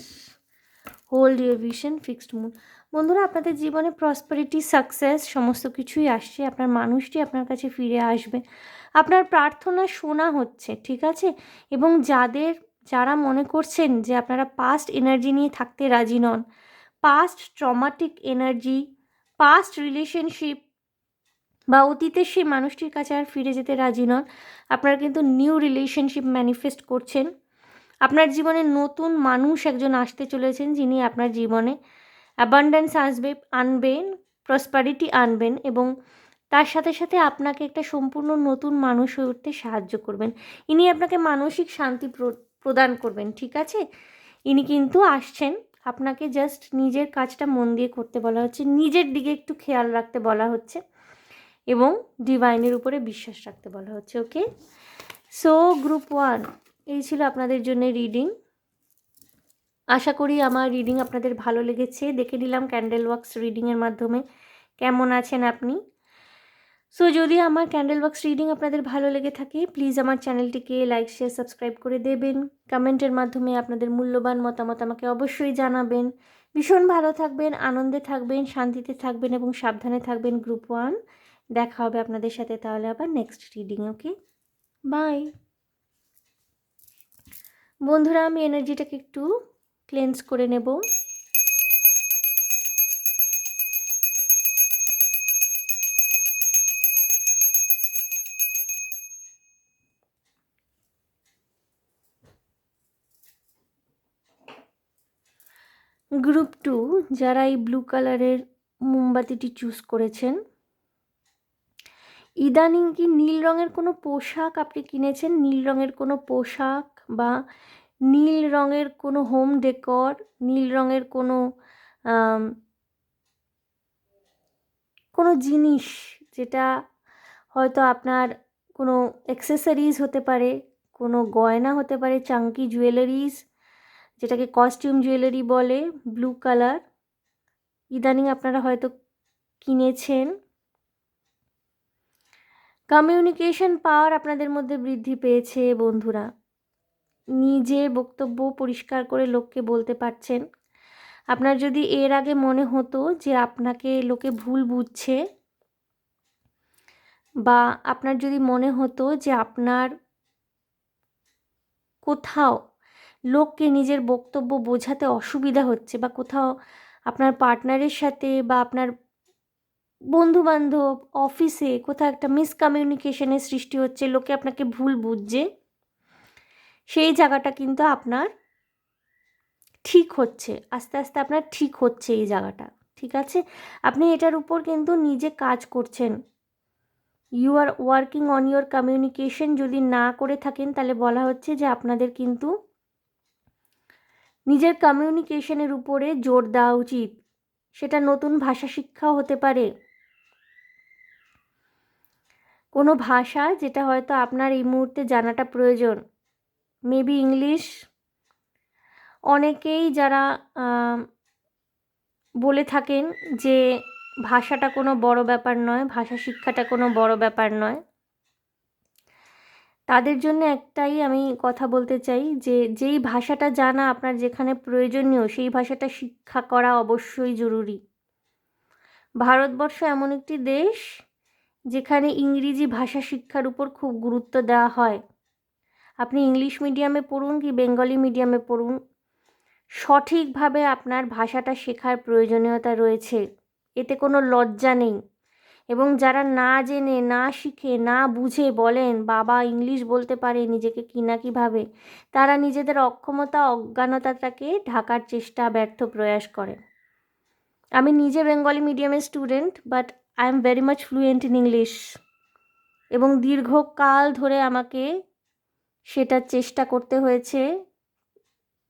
hold your vision, fixed moon. বন্ধুরা আপনাদের জীবনে প্রসপারিটি, সাকসেস সমস্ত কিছুই আসছে, আপনার মানুষটি আপনার কাছে ফিরে আসবে, আপনার প্রার্থনা শোনা হচ্ছে, ঠিক আছে। এবং যারা মনে করছেন যে আপনারা পাস্ট এনার্জি নিয়ে থাকতে রাজি নন, past traumatic energy, past relationship বা অতীতের সেই মানুষটির কাছে আর ফিরে যেতে রাজি নন, আপনারা কিন্তু নিউ রিলেশনশিপ ম্যানিফেস্ট করছেন। আপনার জীবনে নতুন মানুষ একজন আসতে চলেছেন, যিনি আপনার জীবনে অ্যাবান্ডেন্স আনবেন, প্রসপারিটি আনবেন, এবং তার সাথে সাথে আপনাকে একটা সম্পূর্ণ নতুন মানুষ হয়ে উঠতে সাহায্য করবেন। ইনি আপনাকে মানসিক শান্তি প্রদান করবেন, ঠিক আছে। ইনি কিন্তু আসছেন, আপনাকে জাস্ট নিজের কাজটা মন দিয়ে করতে বলা হচ্ছে, নিজের দিকে একটু খেয়াল রাখতে বলা হচ্ছে, এবং ডিভাইনের উপরে বিশ্বাস রাখতে বলা হচ্ছে, ওকে। সো গ্রুপ 1, এই ছিল আপনাদের জন্য রিডিং। আশা করি আমার রিডিং আপনাদের ভালো লেগেছে। দেখে নিলাম ক্যান্ডেল ওয়াক্স রিডিংয়ের মাধ্যমে কেমন আছেন আপনি। সো যদি আমার ক্যান্ডেল বক্স রিডিং আপনাদের ভালো লেগে থাকে, প্লিজ আমার চ্যানেলটিকে লাইক, শেয়ার, সাবস্ক্রাইব করে দেবেন। কমেন্টের মাধ্যমে আপনাদের মূল্যবান মতামত আমাকে অবশ্যই জানাবেন। ভীষণ ভালো থাকবেন, আনন্দে থাকবেন, শান্তিতে থাকবেন এবং সাবধানে থাকবেন। গ্রুপ 1 দেখা হবে আপনাদের সাথে তাহলে আবার নেক্সট রিডিং। ওকে, বাই বন্ধুরা। আমি এনার্জিটাকে একটু ক্লেন্স করে নেব। গ্রুপ 2 যারা এই ব্লু কালারের মোমবাতিটি চুজ করেছেন, ইদানিং কি নীল রঙের কোনো পোশাক আপনি কিনেছেন? নীল রঙের কোনো পোশাক বা নীল রঙের কোনো হোম ডেকর, নীল রঙের কোনো জিনিস, যেটা হয়তো আপনার কোনো অ্যাক্সেসরিজ হতে পারে, কোনো গয়না হতে পারে, চাঙ্কি জুয়েলারিজ, যেটাকে কস্টিউম জুয়েলারি বলে, ব্লু কালার ইদানিং আপনারা হয়তো কিনেছেন। কমিউনিকেশন পাওয়ার আপনাদের মধ্যে বৃদ্ধি পেয়েছে বন্ধুরা। নিজের বক্তব্য পরিষ্কার করে লোককে বলতে পারছেন। আপনার যদি এর আগে মনে হতো যে আপনাকে লোকে ভুল বুঝছে, বা আপনার যদি মনে হতো যে আপনার কোথাও লোককে নিজের বক্তব্য বোঝাতে অসুবিধা হচ্ছে, বা কোথাও আপনার পার্টনারের সাথে বা আপনার বন্ধুবান্ধব, অফিসে কোথাও একটা মিসকমিউনিকেশনের সৃষ্টি হচ্ছে, লোকে আপনাকে ভুল বুঝছে, সেই জায়গাটা কিন্তু আপনার ঠিক হচ্ছে। আস্তে আস্তে আপনার ঠিক হচ্ছে এই জায়গাটা, ঠিক আছে? আপনি এটার উপর কিন্তু নিজে কাজ করছেন। You are working on your communication. যদি না করে থাকেন তাহলে বলা হচ্ছে যে আপনাদের কিন্তু নিজের কমিউনিকেশনের উপরে জোর দেওয়া উচিত। সেটা নতুন ভাষা শিক্ষাও হতে পারে, কোনো ভাষা যেটা হয়তো আপনার এই মুহূর্তে জানাটা প্রয়োজন। Maybe English. অনেকেই যারা বলে থাকেন যে ভাষাটা কোনো বড় ব্যাপার নয়, ভাষা শিক্ষাটা কোনো বড় ব্যাপার নয়, তাদের জন্য একটাই আমি কথা বলতে চাই যে যেই ভাষাটা জানা আপনার যেখানে প্রয়োজনীয়, সেই ভাষাটা শিক্ষা করা অবশ্যই জরুরি। ভারতবর্ষ এমন একটি দেশ যেখানে ইংরেজি ভাষা শিক্ষার উপর খুব গুরুত্ব দেওয়া হয়। আপনি ইংলিশ মিডিয়ামে পড়ুন কি বেঙ্গলি মিডিয়ামে পড়ুন, সঠিকভাবে আপনার ভাষাটা শেখার প্রয়োজনীয়তা রয়েছে। এতে কোনো লজ্জা নেই। এবং যারা না জেনে, না শিখে, না বুঝে বলেন বাবা ইংলিশ বলতে পারে নিজেকে কী না কীভাবে, তারা নিজেদের অক্ষমতা, অজ্ঞানতাটাকে ঢাকার চেষ্টা, ব্যর্থ প্রয়াস করে। আমি নিজে বেঙ্গলি মিডিয়ামের student, but I am very much fluent in English. এবং দীর্ঘকাল ধরে আমাকে সেটার চেষ্টা করতে হয়েছে,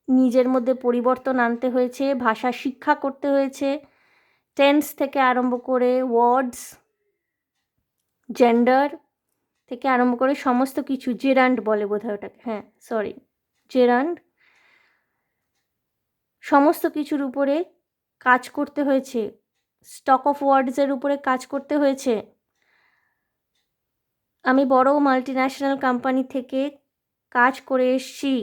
নিজের মধ্যে পরিবর্তন আনতে হয়েছে, ভাষা শিক্ষা করতে হয়েছে, টেন্স থেকে আরম্ভ করে ওয়ার্ডস, জেন্ডার থেকে আরম্ভ করে সমস্ত কিছু, জেরান্ড বলে বোধহয় ওটাকে, হ্যাঁ সরি, জেরান্ড, সমস্ত কিছুর উপরে কাজ করতে হয়েছে, স্টক অফ ওয়ার্ডসের উপরে কাজ করতে হয়েছে। আমি বড় মাল্টিন্যাশনাল কোম্পানি থেকে কাজ করে এসেছি।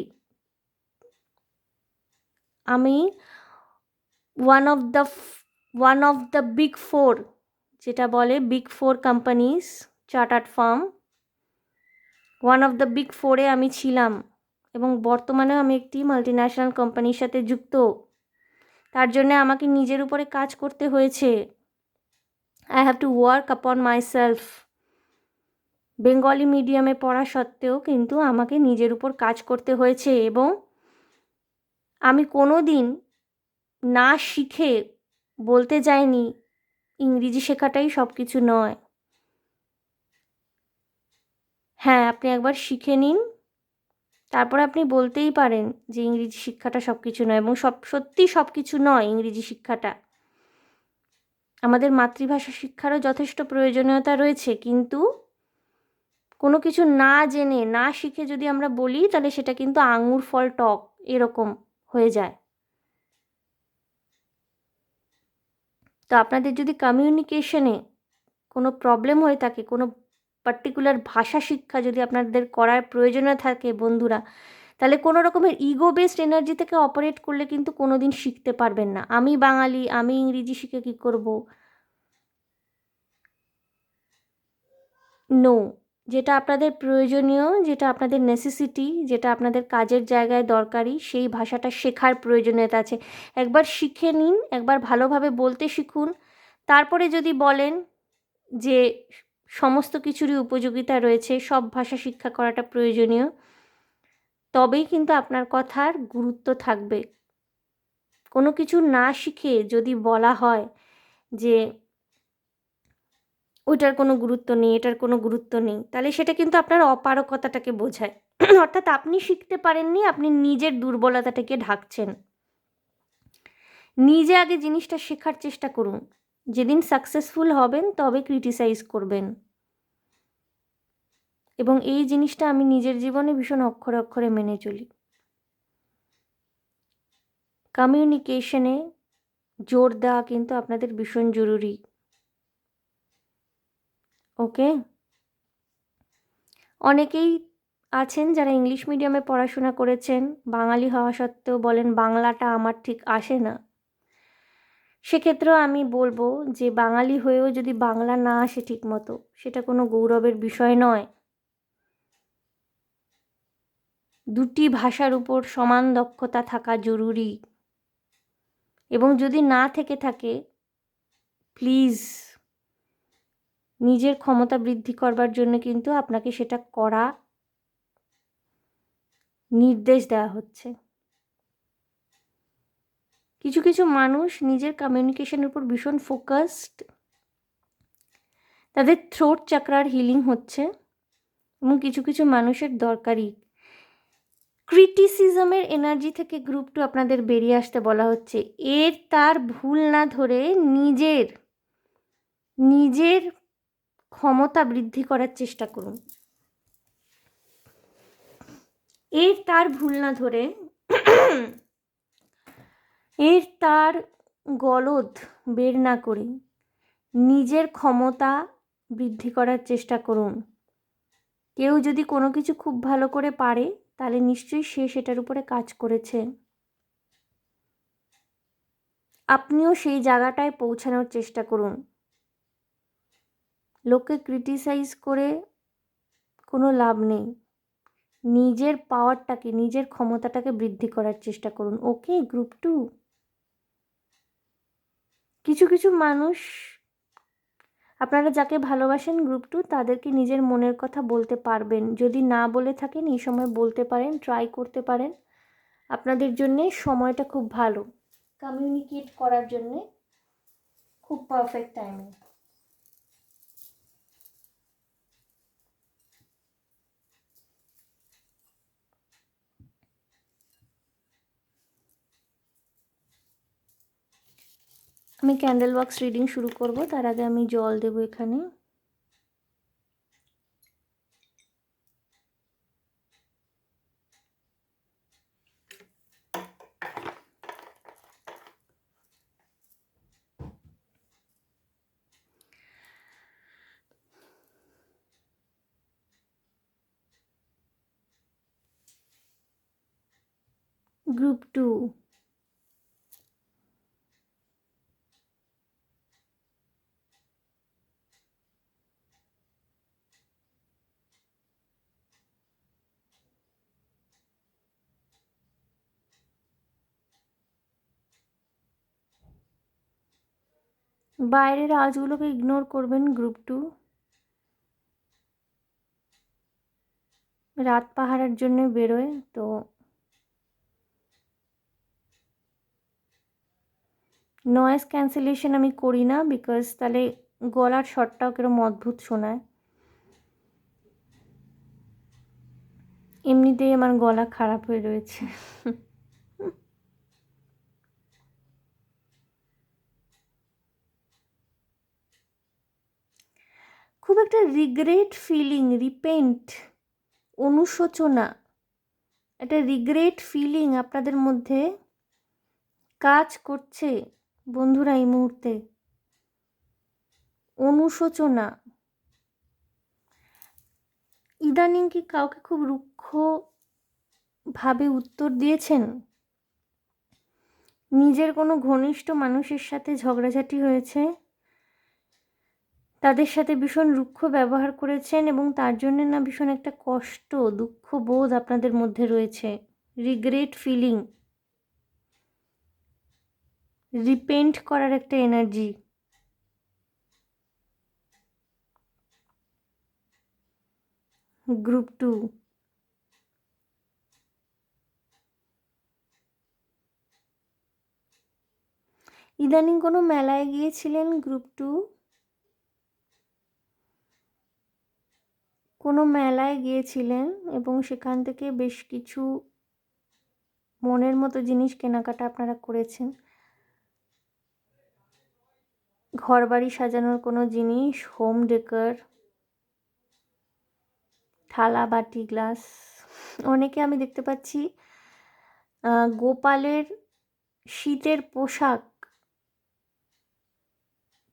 আমি ওয়ান অফ দ্য বিগ 4, যেটা বলে big 4 companies, chartered firm, one of the big 4-এ আমি ছিলাম এবং বর্তমানেও আমি একটি মাল্টিন্যাশনাল কোম্পানির সাথে যুক্ত। তার জন্য আমাকে নিজের উপরে কাজ করতে হয়েছে। আই হ্যাভ টু ওয়ার্ক আপন মাইসেলফ। বেঙ্গলি মিডিয়ামে পড়া সত্ত্বেও কিন্তু আমাকে নিজের উপর কাজ করতে হয়েছে, এবং আমি কোনো দিন না শিখে বলতে যাইনি ইংরেজি শেখাটাই সব কিছু নয়। হ্যাঁ, আপনি একবার শিখে নিন, তারপর আপনি বলতেই পারেন যে ইংরেজি শিক্ষাটা সব কিছু নয়, এবং সত্যি সব কিছু নয় ইংরেজি শিক্ষাটা। আমাদের মাতৃভাষা শিক্ষারও যথেষ্ট প্রয়োজনীয়তা রয়েছে, কিন্তু কোনো কিছু না জেনে, না শিখে যদি আমরা বলি তাহলে সেটা কিন্তু আঙুর ফল টক এরকম হয়ে যায়। তো আপনাদের যদি কমিউনিকেশনে কোনো প্রবলেম হয়ে থাকে, কোনো পার্টিকুলার ভাষা শিক্ষা যদি আপনাদের করার প্রয়োজনে থাকে বন্ধুরা, তাহলে কোনো রকমের ইগো বেসড এনার্জি থেকে অপারেট করলে কিন্তু কোনো দিন শিখতে পারবেন না। আমি বাঙালি, আমি ইংরেজি শিখে কী করব? নো। যেটা আপনাদের প্রয়োজনীয়, যেটা আপনাদের নেসেসিটি, যেটা আপনাদের কাজের জায়গায় দরকারি, সেই ভাষাটা শেখার প্রয়োজনীয়তা আছে। একবার শিখে নিন, একবার ভালোভাবে বলতে শিখুন। তারপরে যদি বলেন যে সমস্ত কিছুরই উপযোগিতা রয়েছে, সব ভাষা শিক্ষা করাটা প্রয়োজনীয়, তবেই কিন্তু আপনার কথার গুরুত্ব থাকবে। কোনো কিছু না শিখে যদি বলা হয় যে ওইটার কোনো গুরুত্ব নেই, এটার কোনো গুরুত্ব নেই, তাহলে সেটা কিন্তু আপনার অপারগতাটাকে বোঝায়। অর্থাৎ আপনি শিখতে পারেননি, আপনি নিজের দুর্বলতাটাকে ঢাকছেন। নিজে আগে জিনিসটা শেখার চেষ্টা করুন। যেদিন সাকসেসফুল হবেন তবে ক্রিটিসাইজ করবেন। এবং এই জিনিসটা আমি নিজের জীবনে ভীষণ অক্ষরে অক্ষরে মেনে চলি। কমিউনিকেশনে জোর দেওয়া কিন্তু আপনাদের ভীষণ জরুরি। ওকে? অনেকেই আছেন যারা ইংলিশ মিডিয়ামে পড়াশোনা করেছেন, বাঙালি হওয়া সত্ত্বেও বলেন বাংলাটা আমার ঠিক আসে না। সেক্ষেত্রেও আমি বলবো যে বাঙালি হয়েও যদি বাংলা না আসে ঠিক মতো, সেটা কোনো গৌরবের বিষয় নয়। দুটি ভাষার উপর সমান দক্ষতা থাকা জরুরি। এবং যদি না থেকে থাকে, প্লিজ নিজের ক্ষমতা বৃদ্ধি করবার জন্য কিন্তু আপনাকে সেটা করা নির্দেশ দেওয়া হচ্ছে। কিছু কিছু মানুষ নিজের কমিউনিকেশনের উপর ভীষণ ফোকাসড, তাদের থ্রোট চাকরার হিলিং হচ্ছে, এবং কিছু কিছু মানুষের দরকারি। ক্রিটিসিজমের এনার্জি থেকে গ্রুপ 2 আপনাদের বেরিয়ে আসতে বলা হচ্ছে। এর তার ভুল না ধরে নিজের ক্ষমতা বৃদ্ধি করার চেষ্টা করুন। এর তার ভুল না ধরে এর তার গলদ বের না করে নিজের ক্ষমতা বৃদ্ধি করার চেষ্টা করুন। কেউ যদি কোনো কিছু খুব ভালো করে পারে, তাহলে নিশ্চয়ই সে সেটার উপরে কাজ করেছে। আপনিও সেই জায়গাটায় পৌঁছানোর চেষ্টা করুন। লোককে ক্রিটিসাইজ করে কোনো লাভ নেই। নিজের পাওয়ারটাকে, নিজের ক্ষমতাটাকে বৃদ্ধি করার চেষ্টা করুন। ওকে গ্রুপ 2? কিছু কিছু মানুষ, আপনারা যাকে ভালোবাসেন গ্রুপ 2, তাদেরকে নিজের মনের কথা বলতে পারবেন। যদি না বলে থাকেন এই সময় বলতে পারেন, ট্রাই করতে পারেন। আপনাদের জন্যে সময়টা খুব ভালো, কমিউনিকেট করার জন্যে খুব পারফেক্ট টাইমিং। আমি ক্যান্ডেল বক্স রিডিং শুরু করব, তার আগে আমি জল দেব এখানে। গ্রুপ 2, বাইরের আওয়াজগুলোকে ইগনোর করবেন গ্রুপ 2। রাত পাহারার জন্য বেরোয়, তো নয়েজ ক্যান্সেলেশন আমি করি না, বিকজ তাহলে গলার শটটাও কিরম অদ্ভুত শোনায়। এমনিতেই আমার গলা খারাপ হয়ে রয়েছে। খুব একটা রিগ্রেট ফিলিং, রিপেন্ট, অনুশোচনা, একটা রিগ্রেট ফিলিং আপনাদের মধ্যে কাজ করছে বন্ধুরা এই মুহূর্তে। অনুশোচনা। ইদানিং কি কাউকে খুব রুক্ষভাবে উত্তর দিয়েছেন? নিজের কোনো ঘনিষ্ঠ মানুষের সাথে ঝগড়াঝাটি হয়েছে, তাদের সাথে ভীষণ রুক্ষ ব্যবহার করেছেন এবং তার জন্যে না ভীষণ একটা কষ্ট, দুঃখ বোধ আপনাদের মধ্যে রয়েছে, রিগ্রেট ফিলিং, রিপেন্ট করার একটা এনার্জি। গ্রুপ 2, ইদানিং কোনো মেলায় গিয়েছিলেন গ্রুপ 2? কোনো মেলায় গিয়েছিলেন এবং সেখান থেকে বেশ কিছু মনের মতো জিনিস কেনাকাটা আপনারা করেছেন। ঘরবাড়ি সাজানোর কোনো জিনিস, হোম ডেকর, থালা বাটি গ্লাস। অনেকে আমি দেখতে পাচ্ছি গোপালের শীতের পোশাক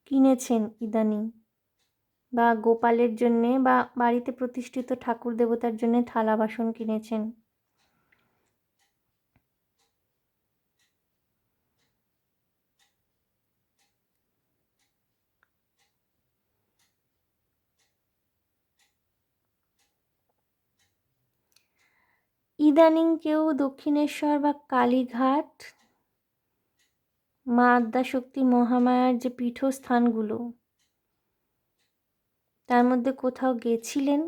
কিনেছেন ইদানিং, বা গোপালের জন্যে বা বাড়িতে প্রতিষ্ঠিত ঠাকুর দেবতার জন্যে থালা বাসন কিনেছেন। ইদানিং কেউ দক্ষিণেশ্বর বা কালীঘাট, মা আদ্যাশক্তি মহামায়ার যে পীঠস্থানগুলো, তার মধ্যে কোথাও গেছিলেন।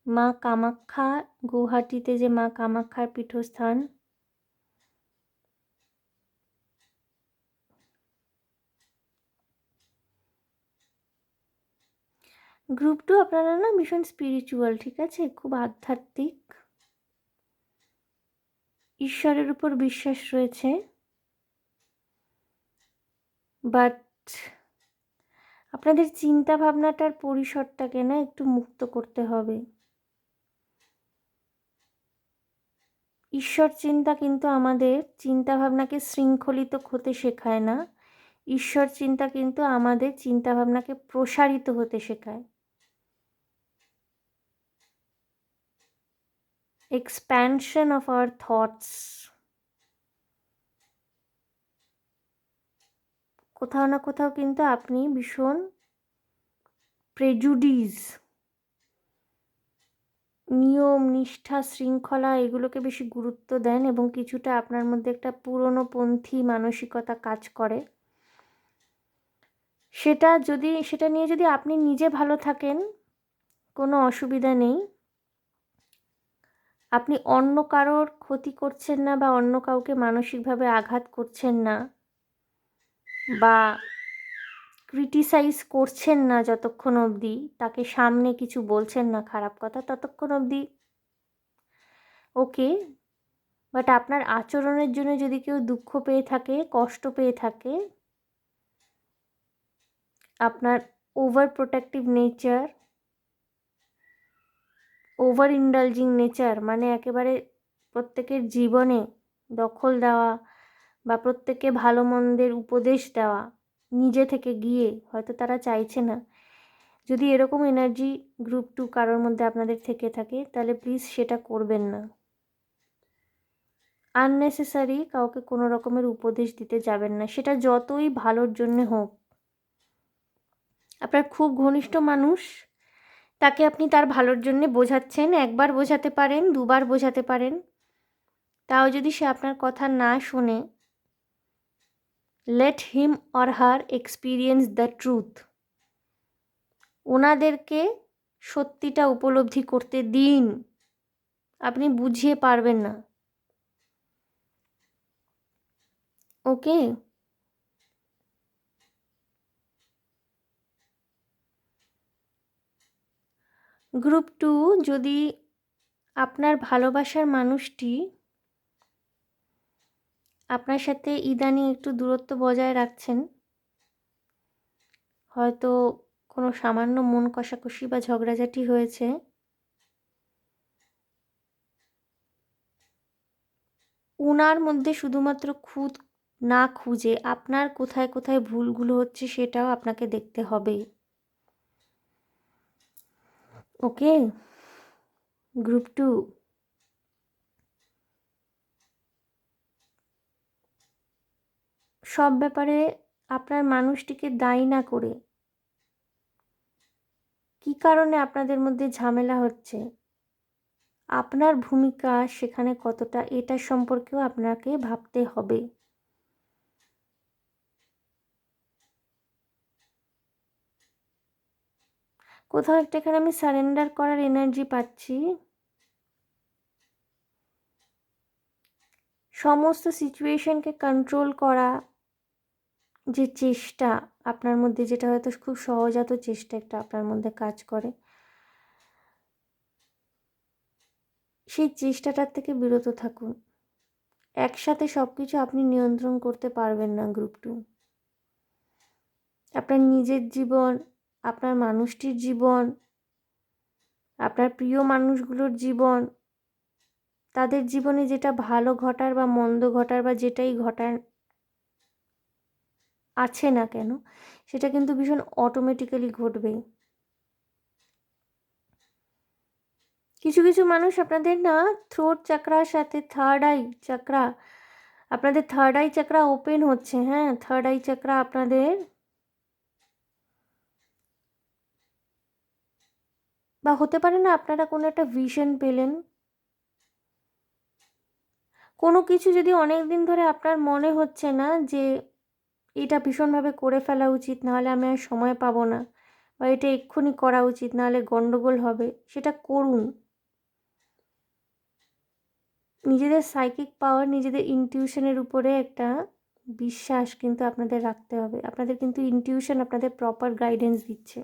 মা কামাখ্যা, গুয়াহাটিতে যে মা কামাখ্যার পীঠস্থান, গ্রুপ 2 আপনারা না ভীষণ স্পিরিচুয়াল, ঠিক আছে, খুব আধ্যাত্মিক, ঈশ্বরের উপর বিশ্বাস রয়েছে, বাট আপনাদের চিন্তা ভাবনাটার পরিসরটাকে না একটু মুক্ত করতে হবে। ঈশ্বর চিন্তা কিন্তু আমাদের চিন্তা ভাবনাকে শৃঙ্খলিত হতে শেখায় না, ঈশ্বর চিন্তা কিন্তু আমাদের চিন্তা ভাবনাকে প্রসারিত হতে শেখায়, এক্সপ্যানশন অফ আওয়ার থটস। কোথাও না কোথাও কিন্তু আপনি ভীষণ প্রেজুডিস, নিয়ম নিষ্ঠা শৃঙ্খলা এগুলোকে বেশি গুরুত্ব দেন এবং কিছুটা আপনার মধ্যে একটা পুরনোপন্থী মানসিকতা কাজ করে। সেটা নিয়ে যদি আপনি নিজে ভালো থাকেন কোনো অসুবিধা নেই, আপনি অন্য কারোর ক্ষতি করছেন না বা অন্য কাউকে মানসিকভাবে আঘাত করছেন না বা ক্রিটিসাইজ করছেন না, যতক্ষণ অবধি তাকে সামনে কিছু বলছেন না খারাপ কথা, ততক্ষণ অবধি ওকে। বাট আপনার আচরণের জন্য যদি কেউ দুঃখ পেয়ে থাকে, কষ্ট পেয়ে থাকে, আপনার over protective nature, over ইন্ডালজিং nature, মানে একেবারে প্রত্যেকের জীবনে দখল দেওয়া বা প্রত্যেককে ভালো মন্দের উপদেশ দেওয়া নিজে থেকে গিয়ে, হয়তো তারা চাইছে না, যদি এরকম এনার্জি গ্রুপ 2 কারোর মধ্যে আপনাদের থেকে থাকে, তাহলে প্লিজ সেটা করবেন না। আননেসেসারি কাউকে কোনো রকমের উপদেশ দিতে যাবেন না, সেটা যতই ভালোর জন্যে হোক। আপনার খুব ঘনিষ্ঠ মানুষ, তাকে আপনি তার ভালোর জন্যে বোঝাচ্ছেন, একবার বোঝাতে পারেন, দুবার বোঝাতে পারেন, তাও যদি সে আপনার কথা না শোনে, let him or her experience the truth. ওনাদেরকে সত্যিটা উপলব্ধি করতে দিন, আপনি বুঝিয়ে পারবেন না। ওকে? গ্রুপ 2, যদি আপনার ভালোবাসার মানুষটি আপনার সাথে ইদানিং একটু দূরত্ব বজায় রাখছেন, হয়তো কোনো সামান্য মন কষাকষি বা ঝগড়াঝাটি হয়েছে, ওনার মধ্যে শুধুমাত্র খুঁত না খুঁজে আপনার কোথায় কোথায় ভুলগুলো হচ্ছে সেটাও আপনাকে দেখতে হবে। ওকে গ্রুপ 2, সব ব্যাপারে আপনার মানুষটিকে দায়ী না করে কী কারণে আপনাদের মধ্যে ঝামেলা হচ্ছে, আপনার ভূমিকা সেখানে কতটা, এটা সম্পর্কেও আপনাকে ভাবতে হবে। কোথাও একটা এখানে আমি সারেন্ডার করার এনার্জি পাচ্ছি। সমস্ত সিচুয়েশনকে কন্ট্রোল করা যে চেষ্টা আপনার মধ্যে, যেটা হয়তো খুব সহজাত চেষ্টা একটা আপনার মধ্যে কাজ করে, সেই চেষ্টাটার থেকে বিরত থাকুন। একসাথে সব কিছু আপনি নিয়ন্ত্রণ করতে পারবেন না গ্রুপ 2। আপনার নিজের জীবন, আপনার মানুষটির জীবন, আপনার প্রিয় মানুষগুলোর জীবন, তাদের জীবনে যেটা ভালো ঘটার বা মন্দ ঘটার বা যেটাই ঘটার আছে না কেন, সেটা কিন্তু ভীষণ অটোমেটিক্যালি ঘটবে। কিছু কিছু মানুষ আপনাদের না থ্রোট চাকরার সাথে থার্ড আই চাকরা, আপনাদের থার্ড আই চাকরা ওপেন হচ্ছে। হ্যাঁ, থার্ড আই চাকরা আপনাদের, বা হতে পারে না আপনারা কোনো একটা ভিশন পেলেন, কোনো কিছু যদি অনেক দিন ধরে আপনার মনে হচ্ছে না যে এটা ভীষণভাবে করে ফেলা উচিত, নাহলে আমি আর সময় পাবো না, বা এটা এক্ষুনি করা উচিত নাহলে গন্ডগোল হবে, সেটা করুন। নিজেদের সাইকিক পাওয়ার, নিজেদের ইনটিউশনের উপরে একটা বিশ্বাস কিন্তু আপনাদের রাখতে হবে। আপনাদের কিন্তু ইনটিউশন আপনাদের প্রপার গাইডেন্স দিচ্ছে।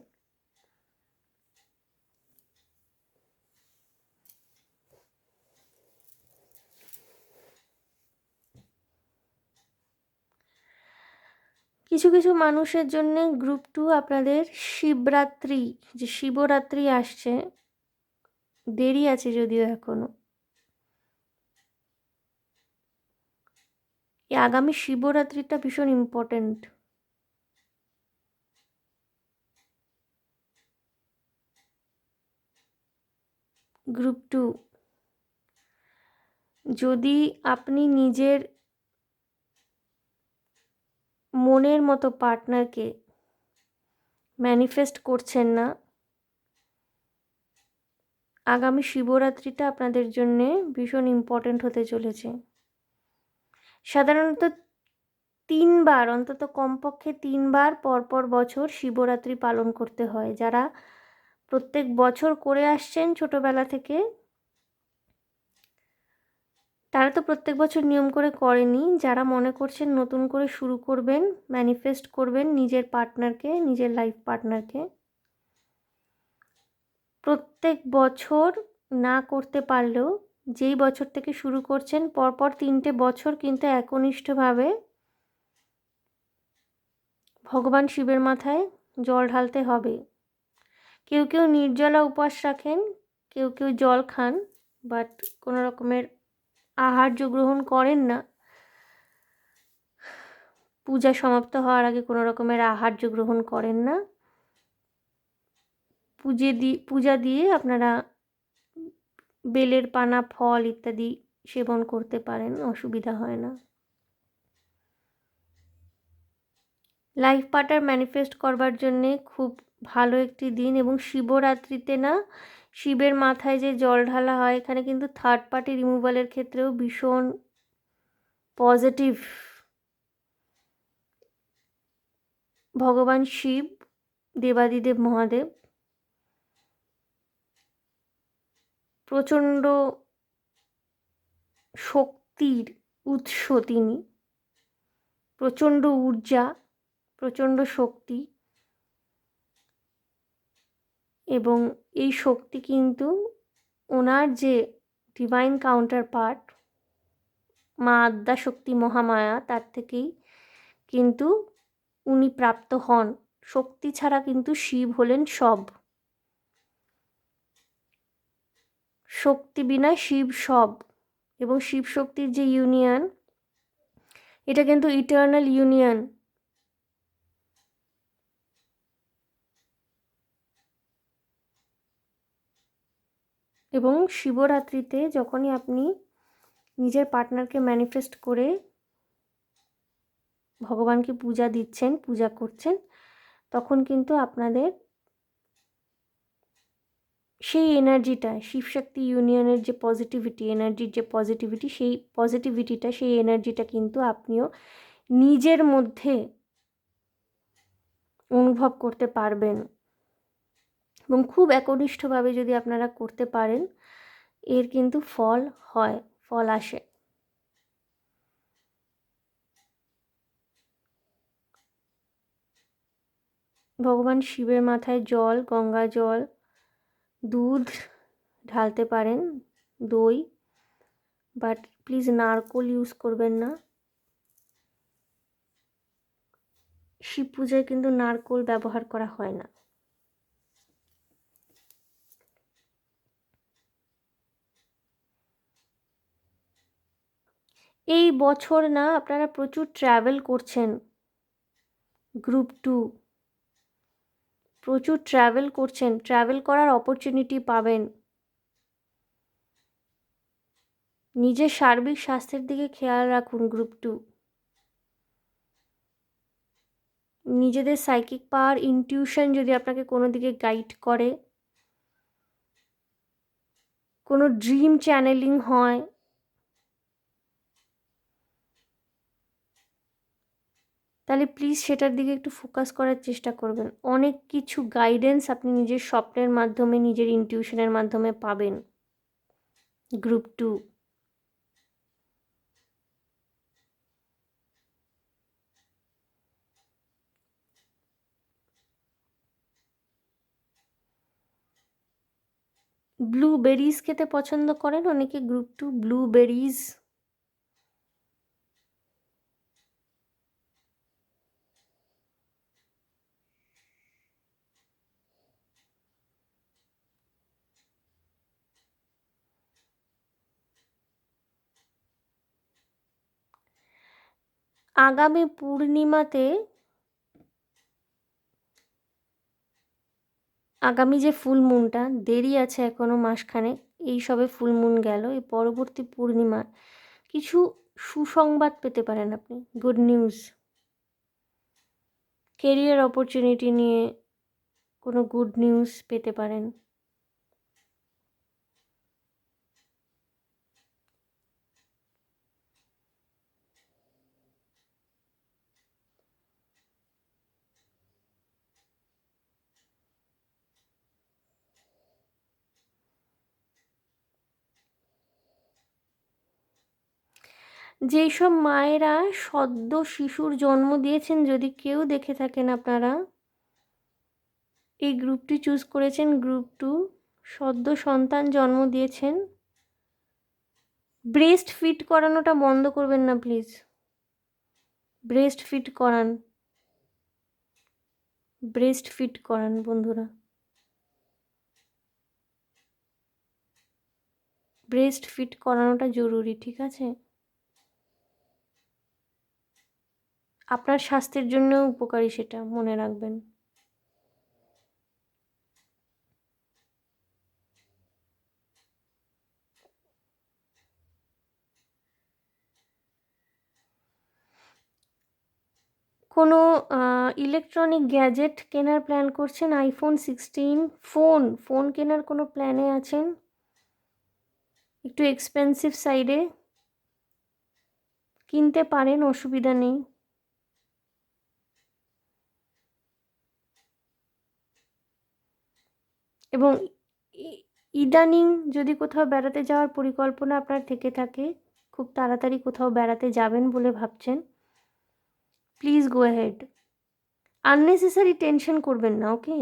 কিছু কিছু মানুষের জন্য গ্রুপ 2 আপনাদের শিবরাত্রি, যে শিবরাত্রি আসছে, দেরি আছে যদিও এখনো, এই আগামী শিবরাত্রিটা ভীষণ ইম্পর্ট্যান্ট। গ্রুপ 2, যদি আপনি নিজের মনের মতো পার্টনারকে ম্যানিফেস্ট করছেন না, আগামী শিবরাত্রিটা আপনাদের জন্যে ভীষণ ইম্পর্ট্যান্ট হতে চলেছে। সাধারণত 3 বার, অন্তত কমপক্ষে 3 বার পরপর বছর শিবরাত্রি পালন করতে হয়। যারা প্রত্যেক বছর করে আসছেন ছোটোবেলা থেকে, তারা তো প্রত্যেক বছর নিয়ম করে করেনি। যারা মনে করছেন নতুন করে শুরু করবেন, ম্যানিফেস্ট করবেন নিজের পার্টনারকে, নিজের লাইফ পার্টনারকে, প্রত্যেক বছর না করতে পারলেও যেই বছর থেকে শুরু করছেন পরপর 3টে বছর কিন্তু একনিষ্ঠভাবে ভগবান শিবের মাথায় জল ঢালতে হবে। কেউ কেউ নির্জলা উপবাস রাখেন, কেউ কেউ জল খান, বাট কোনো রকমের আহার্য গ্রহণ করেন না। পূজা সমাপ্ত হওয়ার আগে কোনো রকমের আহার্য গ্রহণ করেন না। পূজা দিয়ে আপনারা বেলের পানা, ফল ইত্যাদি সেবন করতে পারেন, অসুবিধা হয় না। লাইফ পার্টনার ম্যানিফেস্ট করবার জন্যে খুব ভালো একটি দিন, এবং শিবরাত্রিতে না শিবের মাথায় যে জল ঢালা হয়, এখানে কিন্তু থার্ড পার্টি রিমুভালের ক্ষেত্রেও ভীষণ পজিটিভ। ভগবান শিব, দেবাদিদেব মহাদেব প্রচণ্ড শক্তির উৎস, তিনি প্রচণ্ড ঊর্জা, প্রচণ্ড শক্তি, এবং এই শক্তি কিন্তু ওনার যে ডিভাইন কাউন্টার পার্ট মা আদ্যা শক্তি মহামায়া, তার থেকেই কিন্তু উনি প্রাপ্ত হন। শক্তি ছাড়া কিন্তু শিব হলেন সব, শক্তি বিনা শিব সব। এবং শিব শক্তির যে ইউনিয়ন, এটা কিন্তু ইটার্নাল ইউনিয়ন। এবং শিবরাত্রিতে যখনই আপনি নিজের পার্টনারকে ম্যানিফেস্ট করে ভগবানকে পূজা দিচ্ছেন, পূজা করছেন, তখন কিন্তু আপনাদের সেই এনার্জিটা, শিবশক্তি ইউনিয়নের যে পজিটিভিটি, এনার্জির যে পজিটিভিটি, সেই পজিটিভিটিটা, সেই এনার্জিটা কিন্তু আপনিও নিজের মধ্যে অনুভব করতে পারবেন। এবং খুব একনিষ্ঠভাবে যদি আপনারা করতে পারেন, এর কিন্তু ফল হয়, ফল আসে। ভগবান শিবের মাথায় জল, গঙ্গা জল, দুধ ঢালতে পারেন, দই, বাট প্লিজ নারকোল ইউজ করবেন না। শিব পূজায় কিন্তু নারকোল ব্যবহার করা হয় না। এই বছর না আপনারা প্রচুর ট্র্যাভেল করছেন, গ্রুপ 2 প্রচুর ট্র্যাভেল করছেন, ট্র্যাভেল করার অপরচুনিটি পাবেন। নিজের সার্বিক স্বাস্থ্যের দিকে খেয়াল রাখুন গ্রুপ 2। নিজেদের সাইকিক পাওয়ার, ইনটিউশন যদি আপনাকে কোনো দিকে গাইড করে, কোনো ড্রিম চ্যানেলিং হয়, তাহলে প্লিজ সেটার দিকে একটু ফোকাস করার চেষ্টা করবেন। অনেক কিছু গাইডেন্স আপনি নিজের স্বপ্নের মাধ্যমে, নিজের ইনটিউশনের মাধ্যমে পাবেন গ্রুপ 2। ব্লুবেরিজ খেতে পছন্দ করেন অনেকে গ্রুপ 2, ব্লুবেরিজ। আগামী পূর্ণিমাতে, আগামী যে ফুল মুনটা, দেরি আছে এখনও মাসখানেক, এই সবে ফুল মুন গেল, এই পরবর্তী পূর্ণিমার কিছু সুসংবাদ পেতে পারেন আপনি, গুড নিউজ। কেরিয়ার অপরচুনিটি নিয়ে কোনো গুড নিউজ পেতে পারেন। যেই সব মায়েরা সদ্য শিশুর জন্ম দিয়েছেন, যদি কেউ দেখে থাকেন আপনারা, এই গ্রুপটি চুজ করেছেন, গ্রুপ 2, সদ্য সন্তান জন্ম দিয়েছেন, ব্রেস্ট ফিট করানোটা বন্ধ করবেন না প্লিজ। ব্রেস্ট ফিট করান, ব্রেস্ট ফিট করান বন্ধুরা, ব্রেস্ট ফিট করানোটা জরুরি, ঠিক আছে? আপনার স্বাস্থ্যের জন্যও উপকারী, সেটা মনে রাখবেন। কোনো ইলেকট্রনিক গ্যাজেট কেনার প্ল্যান করছেন? আইফোন 16 ফোন কেনার কোনো প্ল্যানে আছেন? একটু এক্সপেন্সিভ সাইডে কিনতে পারেন, অসুবিধা নেই। এবং ইদানিং যদি কোথাও বেড়াতে যাওয়ার পরিকল্পনা আপনার থেকে থাকে, খুব তাড়াতাড়ি কোথাও বেড়াতে যাবেন বলে ভাবছেন, please go ahead. Unnecessary tension করবেন না, ওকে?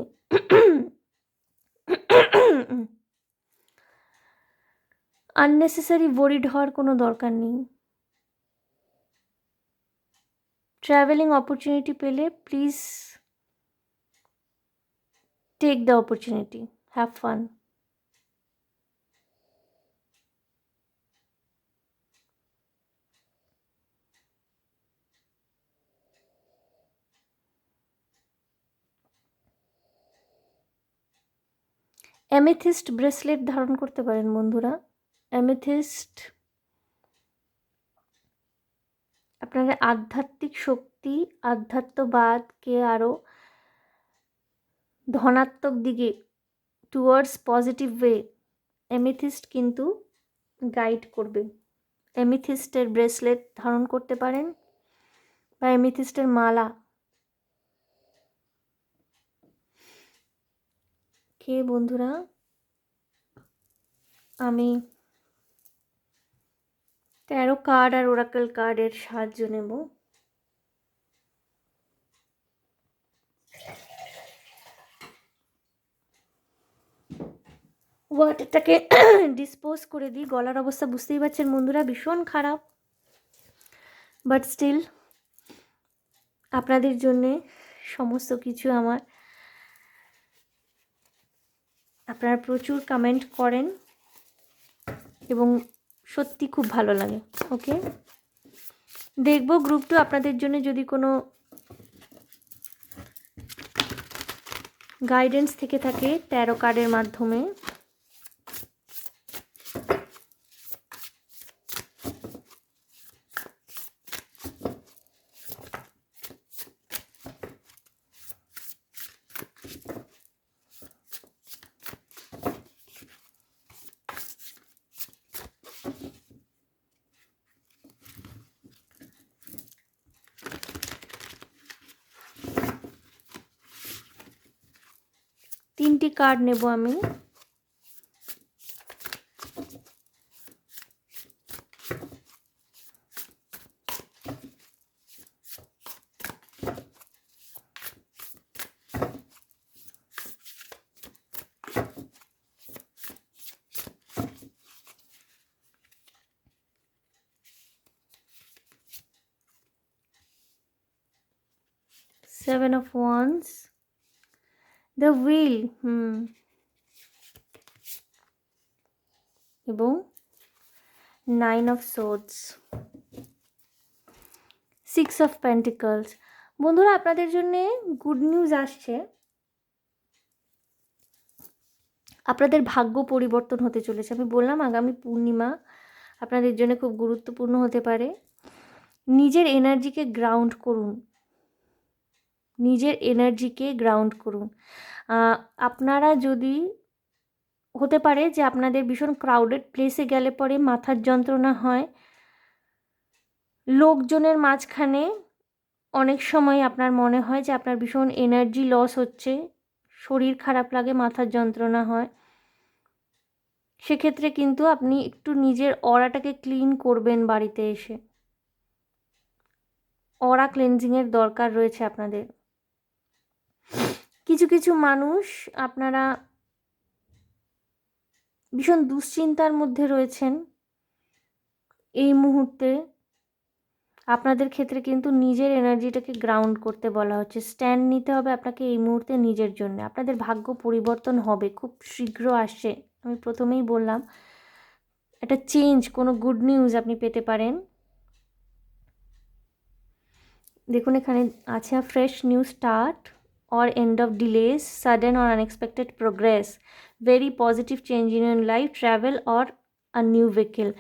আননেসেসারি ওয়ারিড হওয়ার কোনো দরকার নেই। ট্রাভেলিং অপরচুনিটি পেলে please take the opportunity, have fun. Amethyst bracelet ধারণ করতে পারেন বন্ধুরা। অ্যামেথিস্ট আপনাদের আধ্যাত্মিক শক্তি, আধ্যাত্মবাদকে আরও ধনাত্মক দিকে, টুয়ার্ডস পজিটিভ ওয়ে, অ্যামেথিস্ট কিন্তু গাইড করবে। অ্যামেথিস্টের ব্রেসলেট ধারণ করতে পারেন বা অ্যামেথিস্টের মালা। বন্ধুরা, আমি 13 কার্ড আর ওরাকেল কার্ডের সাহায্য নেব। ওয়াটারটাকে ডিসপোজ করে দিই। গলার অবস্থা বুঝতেই পারছেন বন্ধুরা, ভীষণ খারাপ, বাট স্টিল আপনাদের জন্যে সমস্ত কিছু আমার। আপনারা প্রচুর কমেন্ট করেন এবং সত্যি খুব ভালো লাগে। ওকে, দেখব গ্রুপ 2 আপনাদের জন্য যদি কোনো গাইডেন্স থেকে থাকে 13 কার্ডের মাধ্যমে। তিনটি কার্ড নেব আমি। Seven of Wands, the Wheel, এবং 9 of Swords, 6 of Pentacles। বন্ধুরা, আপনাদের জন্য গুড নিউজ আসছে। আপনাদের ভাগ্য পরিবর্তন হতে চলেছে। আমি বললাম আগামী পূর্ণিমা আপনাদের জন্য খুব গুরুত্বপূর্ণ হতে পারে। নিজের এনার্জিকে গ্রাউন্ড করুন, নিজের এনার্জিকে গ্রাউন্ড করুন। আপনারা যদি, হতে পারে যে আপনাদের ভীষণ ক্রাউডেড প্লেসে গেলে পরে মাথার যন্ত্রণা হয়, লোকজনের মাঝখানে অনেক সময় আপনার মনে হয় যে আপনার ভীষণ এনার্জি লস হচ্ছে, শরীর খারাপ লাগে, মাথার যন্ত্রণা হয়। সেক্ষেত্রে কিন্তু আপনি একটু নিজের অরাটাকে ক্লিন করবেন। বাড়িতে এসে অরা ক্লেনজিংয়ের দরকার রয়েছে আপনাদের। কিছু কিছু মানুষ আপনারা ভীষণ দুশ্চিন্তার মধ্যে রয়েছেন এই মুহূর্তে। আপনাদের ক্ষেত্রে কিন্তু নিজের এনার্জিটাকে গ্রাউন্ড করতে বলা হচ্ছে। স্ট্যান্ড নিতে হবে আপনাকে এই মুহূর্তে নিজের জন্য। আপনাদের ভাগ্য পরিবর্তন হবে, খুব শীঘ্র আসছে। আমি প্রথমেই বললাম একটা চেঞ্জ, কোনো গুড নিউজ আপনি পেতে পারেন। দেখুন এখানে আছে fresh new start or end of delays, sudden or unexpected progress, very positive change in your life, travel or a new vehicle।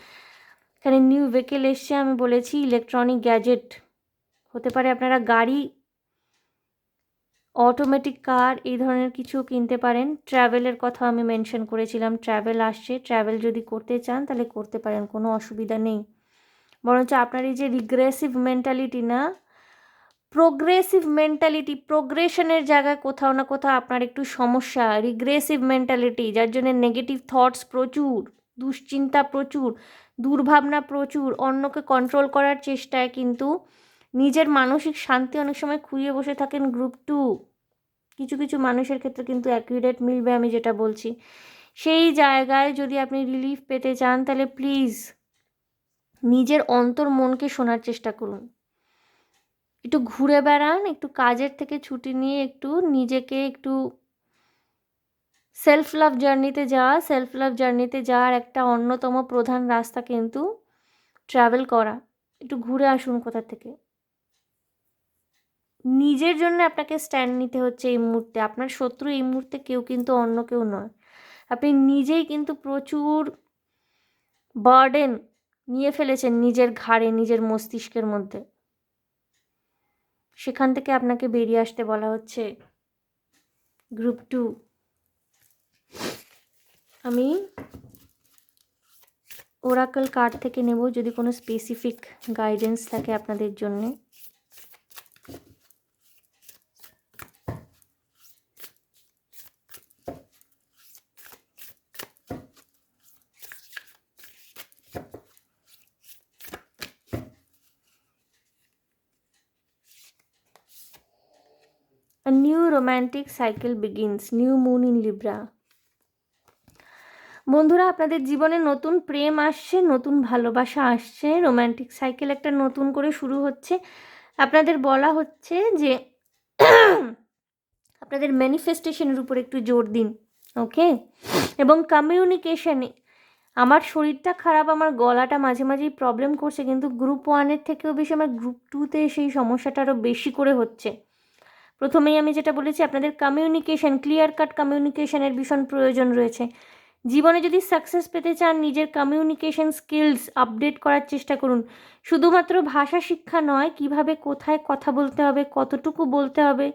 এখানে নিউ ভেহিকেল এসছে। আমি বলেছি ইলেকট্রনিক গ্যাজেট হতে পারে, আপনারা গাড়ি, অটোমেটিক কার, এই ধরনের কিছু কিনতে পারেন। ট্রাভেলের কথা আমি মেনশন করেছিলাম, ট্রাভেল আসছে। ট্রাভেল যদি করতে চান তাহলে করতে পারেন, কোনো অসুবিধা নেই। বরঞ্চ আপনার এই যে রিগ্রেসিভ মেন্টালিটি না, প্রোগ্রেসিভ মেন্টালিটি, প্রোগ্রেশনের জায়গায় কোথাও না কোথাও আপনার একটু সমস্যা। রিগ্রেসিভ মেন্টালিটি, যার জন্য নেগেটিভ থটস প্রচুর, দুশ্চিন্তা প্রচুর, দুর্ভাবনা প্রচুর, অন্যকে কন্ট্রোল করার চেষ্টায় কিন্তু নিজের মানসিক শান্তি অনেক সময় খুইয়ে বসে থাকেন। গ্রুপ 2 কিছু কিছু মানুষের ক্ষেত্রে কিন্তু অ্যাকুরেট মিলবে আমি যেটা বলছি। সেই জায়গায় যদি আপনি রিলিফ পেতে চান তাহলে প্লিজ নিজের অন্তর মনকে শোনার চেষ্টা করুন। একটু ঘুরে বেড়ান, একটু কাজের থেকে ছুটি নিয়ে একটু নিজেকে একটু সেলফ লাভ জার্নিতে যাওয়া। সেলফ লাভ জার্নিতে যাওয়ার একটা অন্যতম প্রধান রাস্তা কিন্তু ট্রাভেল করা। একটু ঘুরে আসুন কোথা থেকে। নিজের জন্য আপনাকে স্ট্যান্ড নিতে হচ্ছে এই মুহূর্তে। আপনার শত্রু এই মুহূর্তে কেউ কিন্তু অন্য কেউ নয়। আপনি নিজেই কিন্তু প্রচুর বার্ডেন নিয়ে ফেলেছেন নিজের ঘাড়ে, নিজের মস্তিষ্কের মধ্যে। সেখান থেকে আপনাকে বেরিয়ে আসতে বলা হচ্ছে। গ্রুপ 2, আমি ওরাকল কার্ড থেকে নেব যদি কোনো স্পেসিফিক গাইডেন্স থাকে আপনাদের জন্যে। A new romantic cycle begins. New moon in Libra. বন্ধুরা, আপনাদের জীবনে নতুন প্রেম আসছে, নতুন ভালোবাসা আসছে, রোম্যান্টিক সাইকেল একটা নতুন করে শুরু হচ্ছে। আপনাদের বলা হচ্ছে যে আপনাদের ম্যানিফেস্টেশনের উপর একটু জোর দিন, ওকে? এবং কমিউনিকেশনে, আমার শরীরটা খারাপ, আমার গলাটা মাঝে মাঝেই প্রবলেম করছে, কিন্তু গ্রুপ 1-এর থেকেও বেশি আমার গ্রুপ 2-তে সেই সমস্যাটা আরও বেশি করে হচ্ছে। প্রথমেই আমি যেটা বলেছি, আপনাদের কমিউনিকেশন, ক্লিয়ার কাট কমিউনিকেশনের ভীষণ প্রয়োজন রয়েছে। জীবনে যদি সাকসেস পেতে চান, নিজের কমিউনিকেশন স্কিলস আপডেট করার চেষ্টা করুন। শুধুমাত্র ভাষা শিক্ষা নয়, কিভাবে কোথায় কথা বলতে হবে, কতটুকু বলতে হবে,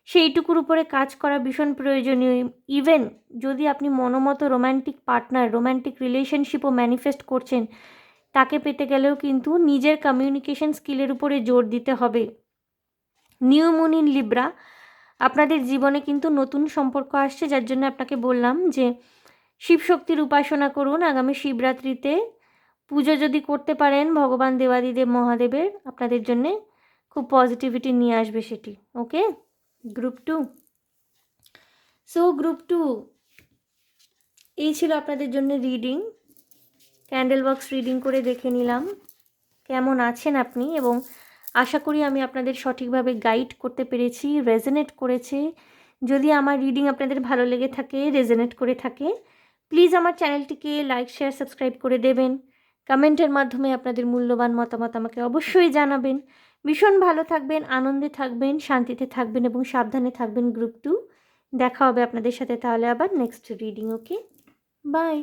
সেইটুকুর উপরে কাজ করা ভীষণ প্রয়োজনীয়। ইভেন যদি আপনি মনোমতো রোম্যান্টিক পার্টনার, রোম্যান্টিক রিলেশনশিপও ম্যানিফেস্ট করছেন, তাকে পেতে গেলেও কিন্তু নিজের কমিউনিকেশন স্কিলের উপরে জোর দিতে হবে। নিউ মুন ইন লিব্রা, আপনাদের জীবনে কিন্তু নতুন সম্পর্ক আসছে, যার জন্য আপনাকে বললাম যে শিবশক্তির উপাসনা করুন। আগামী শিবরাত্রিতে পুজো যদি করতে পারেন ভগবান দেবাদিদেব মহাদেবের, আপনাদের জন্যে খুব পজিটিভিটি নিয়ে আসবে সেটি, ওকে? গ্রুপ 2, সো গ্রুপ 2 এই ছিল আপনাদের জন্য রিডিং। ক্যান্ডেল বক্স রিডিং করে দেখে নিলাম কেমন আছেন আপনি, এবং আশা করি আমি আপনাদের সঠিকভাবে গাইড করতে পেরেছি, রেজোনেট করেছে। যদি আমার রিডিং আপনাদের ভালো লেগে থাকে, রেজোনেট করে থাকে, প্লিজ আমার চ্যানেলটিকে লাইক, শেয়ার, সাবস্ক্রাইব করে দেবেন। কমেন্টের মাধ্যমে আপনাদের মূল্যবান মতামত আমাকে অবশ্যই জানাবেন। ভীষণ ভালো থাকবেন, আনন্দে থাকবেন, শান্তিতে থাকবেন এবং সাবধানে থাকবেন গ্রুপ 2। দেখা হবে আপনাদের সাথে তাহলে আবার নেক্সট রিডিং, ওকে? বাই।